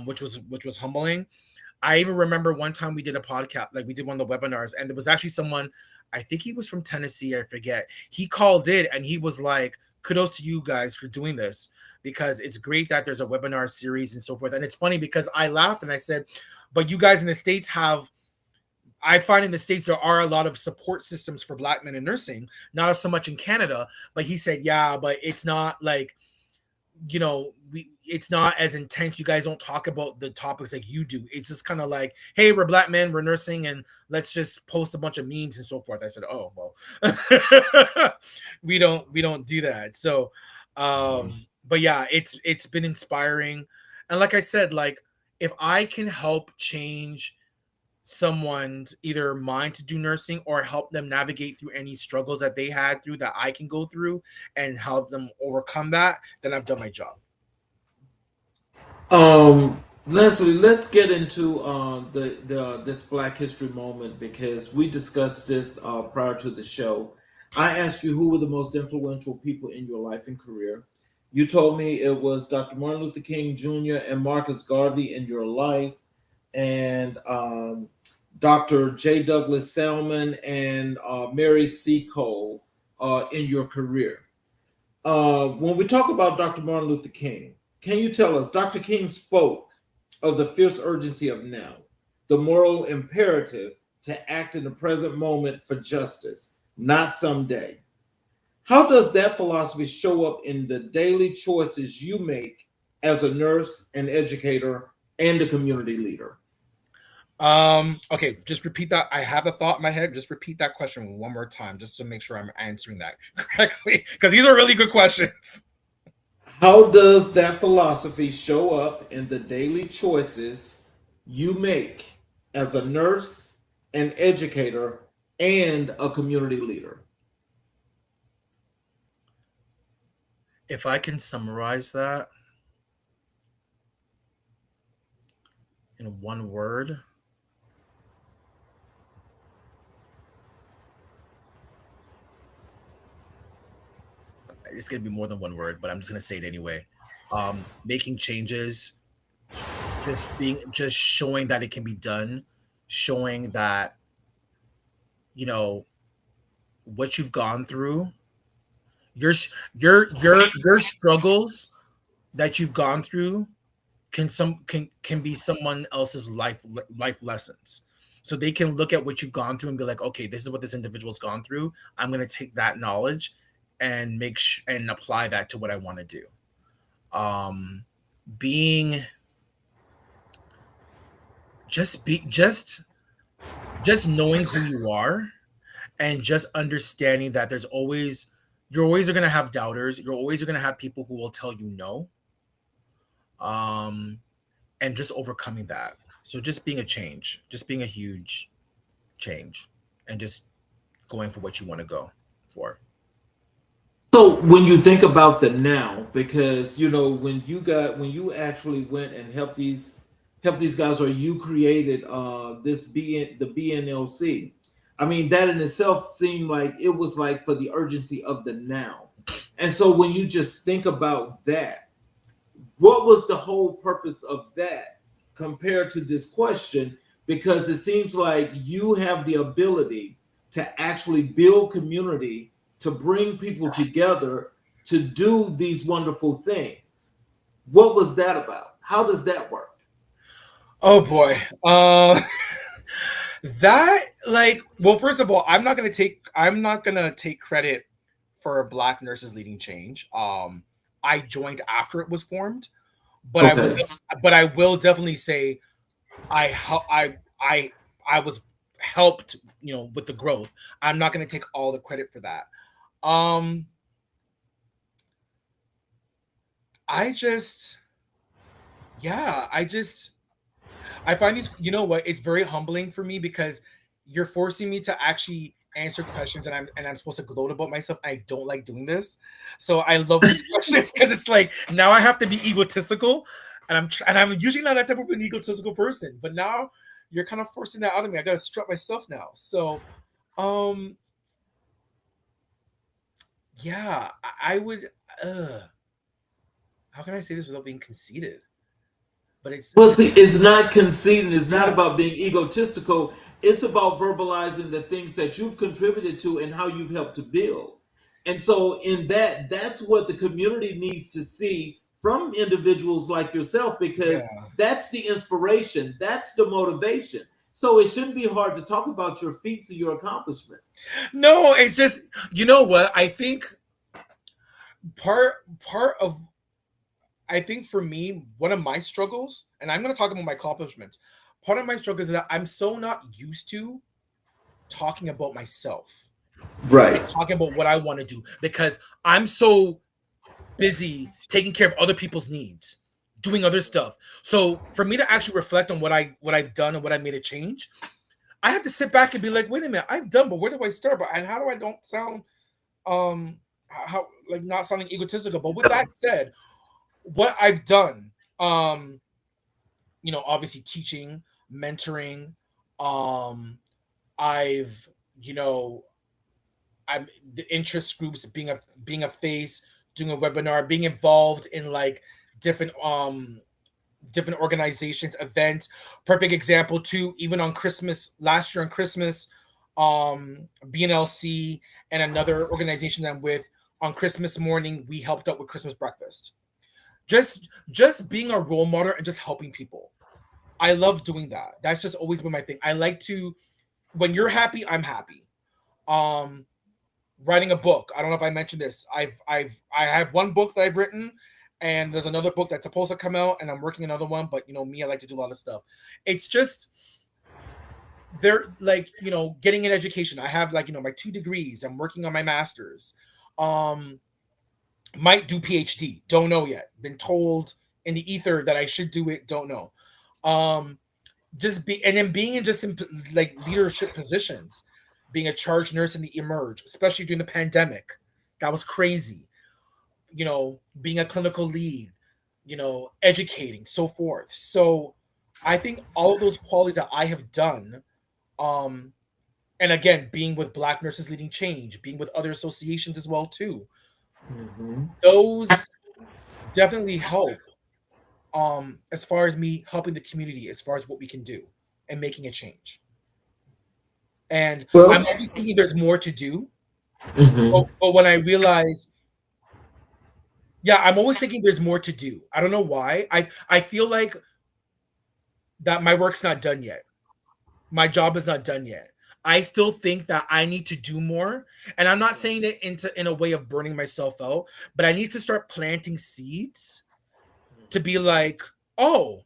which was humbling. I even remember one time we did a podcast, like we did one of the webinars, and there was actually someone, I think he was from Tennessee, I forget. He called in and he was like, kudos to you guys for doing this because it's great that there's a webinar series and so forth. And it's funny because I laughed and I said, but you guys in the States I find in the States there are a lot of support systems for Black men in nursing, not so much in Canada. But he said, yeah, but it's not like, it's not as intense. You guys don't talk about the topics like you do. It's just kind of like, hey, we're Black men, we're nursing, and let's just post a bunch of memes and so forth. I said, oh well, we don't do that. So but yeah, it's been inspiring. And like I said, like if I can help change someone's either mind to do nursing or help them navigate through any struggles that they had through that I can go through and help them overcome that, then I've done my job. Leslie, let's get into the this Black History moment because we discussed this prior to the show. I asked you who were the most influential people in your life and career. You told me it was Dr. Martin Luther King Jr. and Marcus Garvey in your life, and Dr. J. Douglas Salmon and Mary C. Cole in your career. When we talk about Dr. Martin Luther King, can you tell us, Dr. King spoke of the fierce urgency of now, the moral imperative to act in the present moment for justice, not someday. How does that philosophy show up in the daily choices you make as a nurse, an educator, and a community leader? Okay, just repeat that. I have a thought in my head. Just repeat that question one more time, just to make sure I'm answering that correctly. Because these are really good questions. How does that philosophy show up in the daily choices you make as a nurse, an educator, and a community leader? If I can summarize that in one word, it's gonna be more than one word, but I'm just gonna say it anyway. Making changes just showing that it can be done, showing that, you know, what you've gone through, your struggles that you've gone through can be someone else's life lessons. So they can look at what you've gone through and be like, okay, this is what this individual's gone through. I'm going to take that knowledge and and apply that to what I want to do. Um, being just be just knowing who you are, and just understanding that you're always going to have doubters. You're always going to have people who will tell you no. Um, and just overcoming that. So just being a change, just being a huge change, and just going for what you want to go for. So when you think about the now, because when you actually went and helped these guys, or you created the BNLC, I mean that in itself seemed like it was like for the urgency of the now. And so when you just think about that, what was the whole purpose of that compared to this question? Because it seems like you have the ability to actually build community, to bring people together, to do these wonderful things. What was that about? How does that work? Oh boy. That, like, well, first of all, I'm not gonna take credit for Black Nurses Leading Change. I joined after it was formed, but Okay. I will definitely say I hel- I was helped, with the growth. I'm not gonna take all the credit for that. Um, I just yeah, I find these, you know what, it's very humbling for me because you're forcing me to actually answer questions, and I'm supposed to gloat about myself. I don't like doing this. So I love these questions because it's like now I have to be egotistical, and I'm usually not that type of an egotistical person, but now you're kind of forcing that out of me. I got to strut myself now. So um yeah, I would how can I say this without being conceited? But Well, see, it's not conceiting. It's not yeah. about being egotistical. It's about verbalizing the things that you've contributed to and how you've helped to build. And so, in that, that's what the community needs to see from individuals like yourself, because Yeah. that's the inspiration, that's the motivation. So, it shouldn't be hard to talk about your feats and your accomplishments. No, it's just, you know what? I think part part of I think for me, one of my struggles, and I'm going to talk about my accomplishments. Part of my struggle is that I'm so not used to talking about myself and Right. talking about what I want to do because I'm so busy taking care of other people's needs, doing other stuff. So for me to actually reflect on what I've done and what I made a change, I have to sit back and be like, wait a minute, I've done, but where do I start? But and how do I don't sound how like not sounding egotistical? But with that said, what I've done, obviously teaching, mentoring, um, I've, you know, I'm the interest groups, being a face, doing a webinar, being involved in like different different organizations, events. Perfect example too, even on Christmas, last year on Christmas, BNLC and another organization that I'm with, on Christmas morning, we helped out with Christmas breakfast. Just being a role model and just helping people. I love doing that. That's just always been my thing. I like to, when you're happy, I'm happy. Um, Writing a book. I don't know if I mentioned this. I have one book that I've written, and there's another book that's supposed to come out, and I'm working another one. But me, I like to do a lot of stuff. It's just they're like getting an education. I have like my 2 degrees. I'm working on my master's. Um, might do PhD. Don't know yet. Been told in the ether that I should do it. Don't know. Um, just be and then being in just in like leadership positions, being a charge nurse in the emerge, especially during the pandemic. That was crazy. Being a clinical lead, educating, so forth. So I think all of those qualities that I have done, um, and again, being with Black Nurses Leading Change, being with other associations as well too, Mhm. those definitely help as far as me helping the community, as far as what we can do and making a change. And Well, I'm always thinking there's more to do. mhm. But when I realize, yeah, I'm always thinking there's more to do. I don't know why. I feel like that my work's not done yet. My job is not done yet. I still think that I need to do more. And I'm not saying it in a way of burning myself out, but I need to start planting seeds to be like, oh,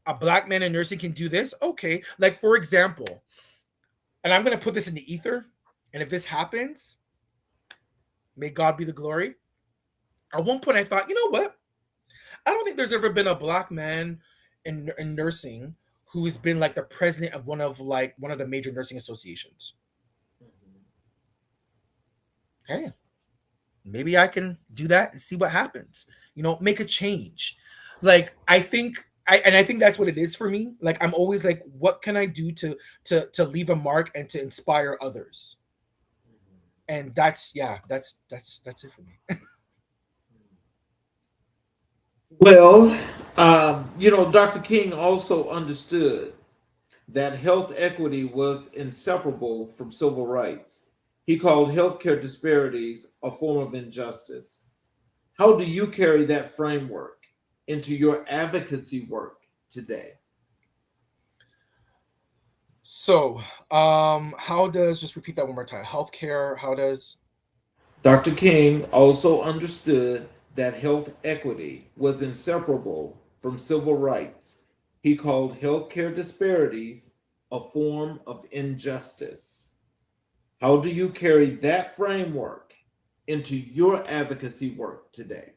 a black man in nursing can do this. Okay. Like for example, and I'm gonna put this in the ether, and if this happens, may God be the glory. At one point I thought, you know what? I don't think there's ever been a black man in nursing who has been like the president of one of the major nursing associations. Hey, maybe I can do that and see what happens. Make a change. Like I think that's what it is for me. Like I'm always like, what can I do to leave a mark and to inspire others? And that's it for me. Well, Dr. King also understood that health equity was inseparable from civil rights. He called healthcare disparities a form of injustice. How do you carry that framework into your advocacy work today? So, how does just repeat that one more time? Healthcare, how does Dr. King also understood that health equity was inseparable from civil rights. He called healthcare disparities a form of injustice. How do you carry that framework into your advocacy work today?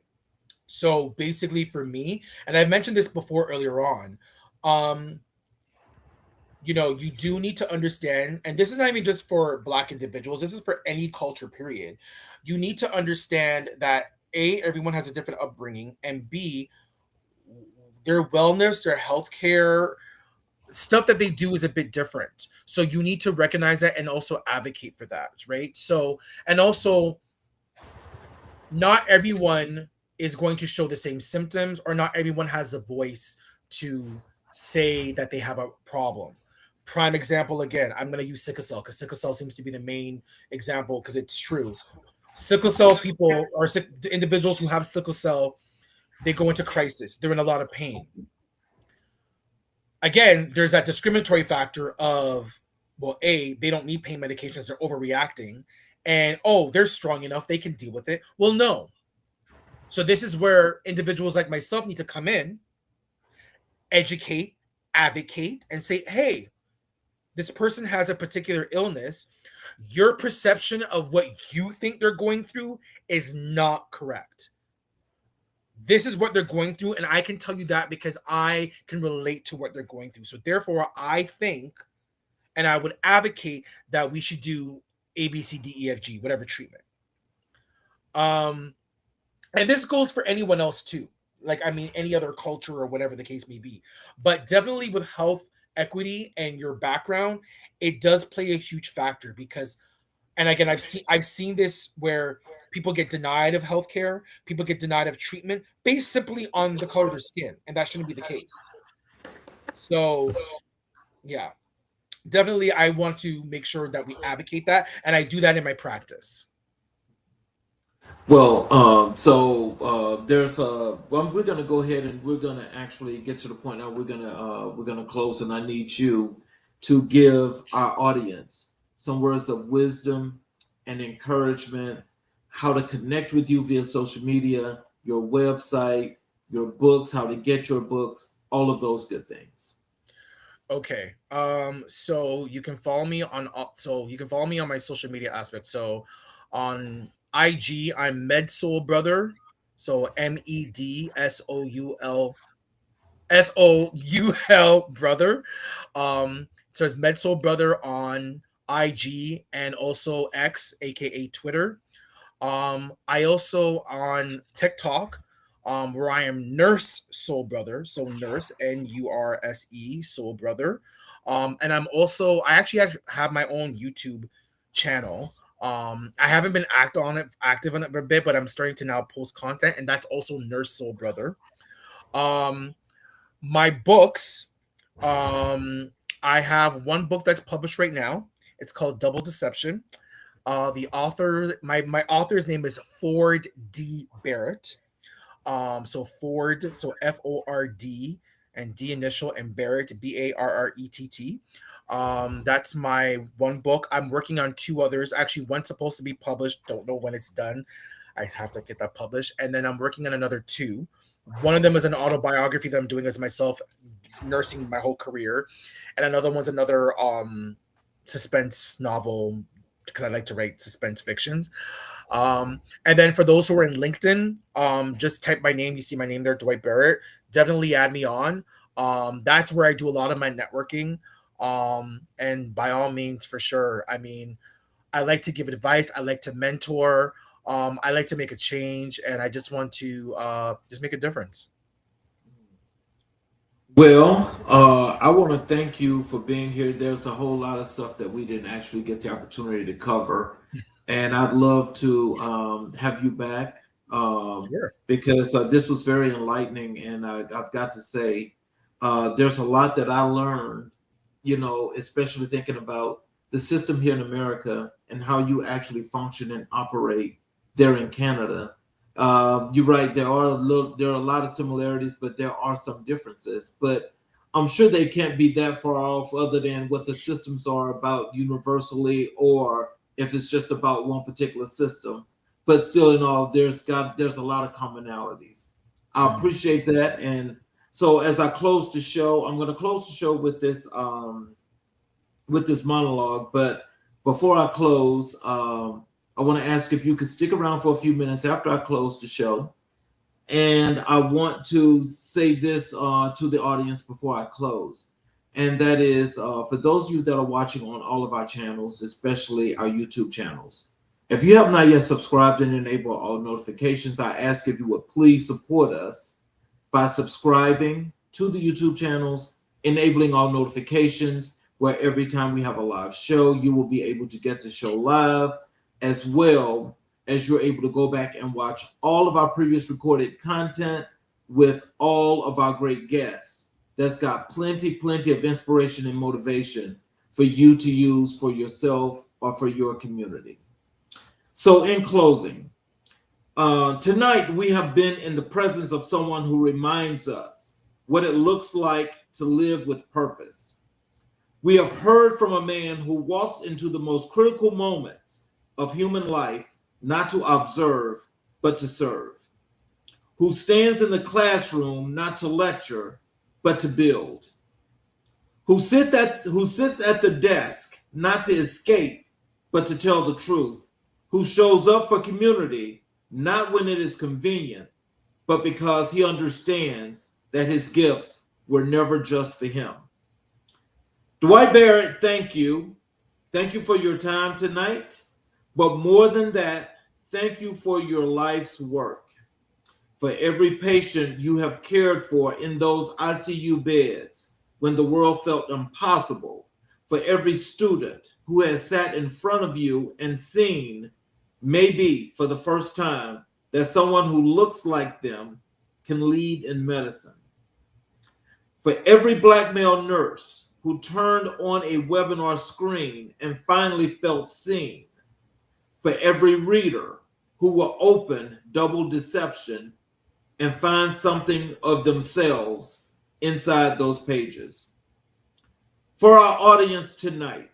so basically for me, and I mentioned this before earlier on, um, you do need to understand, and this is not even just for black individuals, this is for any culture, period. You need to understand that A, everyone has a different upbringing, and B, their wellness, their healthcare stuff that they do is a bit different. So you need to recognize that and also advocate for that, right? So, and also, not everyone is going to show the same symptoms, or not everyone has a voice to say that they have a problem. Prime example again, I'm going to use sickle cell because sickle cell seems to be the main example because it's true. Sickle cell people, or the individuals who have sickle cell, they go into crisis. They're in a lot of pain. Again, there's that discriminatory factor of, well, A, they don't need pain medications, they're overreacting, and oh, they're strong enough, they can deal with it. Well, no. So this is where individuals like myself need to come in, educate, advocate, and say, hey, this person has a particular illness. Your perception of what you think they're going through is not correct. This is what they're going through, and I can tell you that because I can relate to what they're going through. So therefore, I think, and I would advocate that we should do A, B, C, D, E, F, G, whatever treatment. Um, and this goes for anyone else too. Like, I mean, any other culture or whatever the case may be. But definitely with health equity and your background, it does play a huge factor because, and again, I've seen this where people get denied of healthcare, people get denied of treatment based simply on the color of their skin, and that shouldn't be the case. So yeah, definitely I want to make sure that we advocate that, and I do that in my practice. Well, there's well, we're gonna go ahead and we're gonna actually get to the point now. We're gonna close, and I need you to give our audience some words of wisdom and encouragement, how to connect with you via social media, your website, your books, how to get your books, all of those good things. Okay. So you can follow me on my social media aspect. So on IG, I'm Medsoul Brother. So MEDSOUL brother. So it's Medsoul Brother on IG and also X, aka Twitter. I also on TikTok, where I am Nurse Soul Brother, so Nurse NURSE Soul Brother. And I actually have my own YouTube channel. I haven't been active on it for a bit, but I'm starting to now post content, and that's also Nurse Soul Brother. Um, my books, I have one book that's published right now. It's called Double Deception. The author, my author's name is Ford D. Barrett. So Ford, so Ford and D initial and Barrett, Barrett. That's my one book. I'm working on two others. Actually, one's supposed to be published. Don't know when it's done. I have to get that published. And then I'm working on another two. One of them is an autobiography that I'm doing as myself, nursing my whole career. And another one's another suspense novel because I like to write suspense fictions. And then for those who are in LinkedIn, just type my name. You see my name there, Dwight Barrett. Definitely add me on. That's where I do a lot of my networking. And by all means, for sure. I mean, I like to give advice. I like to mentor. I like to make a change, and I just want to just make a difference. Well, I want to thank you for being here. There's a whole lot of stuff that we didn't actually get the opportunity to cover, and I'd love to have you back Sure. because this was very enlightening. And I've got to say, there's a lot that I learned, especially thinking about the system here in America and how you actually function and operate there in Canada. You're right. There are a lot of similarities, but there are some differences. But I'm sure they can't be that far off, other than what the systems are about universally, or if it's just about one particular system. But still, in all, there's a lot of commonalities. I appreciate that. And so, as I close the show, I'm going to close the show with this monologue. But before I close, I want to ask if you could stick around for a few minutes after I close the show. And I want to say this to the audience before I close. And that is for those of you that are watching on all of our channels, especially our YouTube channels. If you have not yet subscribed and enabled all notifications, I ask if you would please support us by subscribing to the YouTube channels, enabling all notifications, where every time we have a live show, you will be able to get the show live, as well as you're able to go back and watch all of our previous recorded content with all of our great guests. That's got plenty of inspiration and motivation for you to use for yourself or for your community. So in closing, tonight we have been in the presence of someone who reminds us what it looks like to live with purpose. We have heard from a man who walks into the most critical moments of human life, not to observe, but to serve, who stands in the classroom not to lecture, but to build, who sits at the desk not to escape, but to tell the truth, who shows up for community not when it is convenient, but because he understands that his gifts were never just for him. Dwight Barrett, thank you. Thank you for your time tonight. But more than that, thank you for your life's work, for every patient you have cared for in those ICU beds when the world felt impossible, for every student who has sat in front of you and seen, maybe for the first time, that someone who looks like them can lead in medicine, for every Black male nurse who turned on a webinar screen and finally felt seen, for every reader who will open Double Deception and find something of themselves inside those pages. For our audience tonight,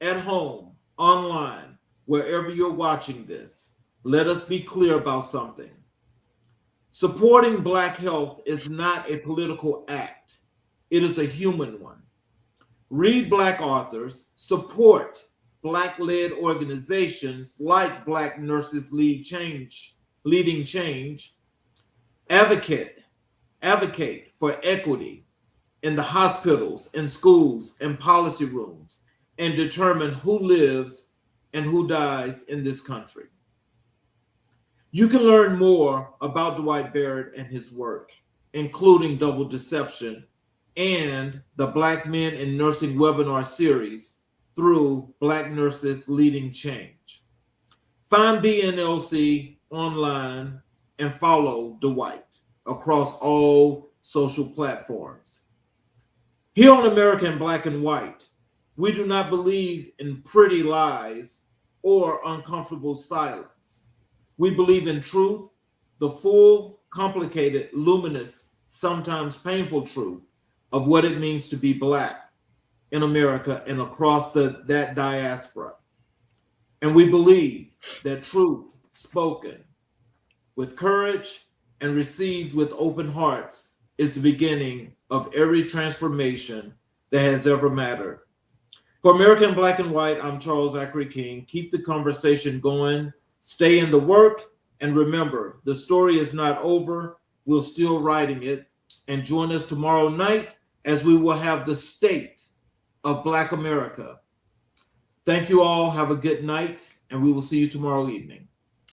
at home, online, wherever you're watching this, let us be clear about something. Supporting Black health is not a political act. It is a human one. Read Black authors, support Black-led organizations like Black Nurses Leading Change, advocate for equity in the hospitals and schools and policy rooms, and determine who lives and who dies in this country. You can learn more about Dwight Barrett and his work, including Double Deception and the Black Men in Nursing webinar series, through Black Nurses Leading Change. Find BNLC online and follow Dwight across all social platforms. Here on American Black and White, we do not believe in pretty lies or uncomfortable silence. We believe in truth, the full, complicated, luminous, sometimes painful truth of what it means to be Black in America and across that diaspora. And we believe that truth spoken with courage and received with open hearts is the beginning of every transformation that has ever mattered. For American Black and White, I'm Charles Zachary King. Keep the conversation going, stay in the work, and remember, the story is not over. We're still writing it. And join us tomorrow night as we will have the state of Black America. Thank you all. Have a good night, and we will see you tomorrow evening.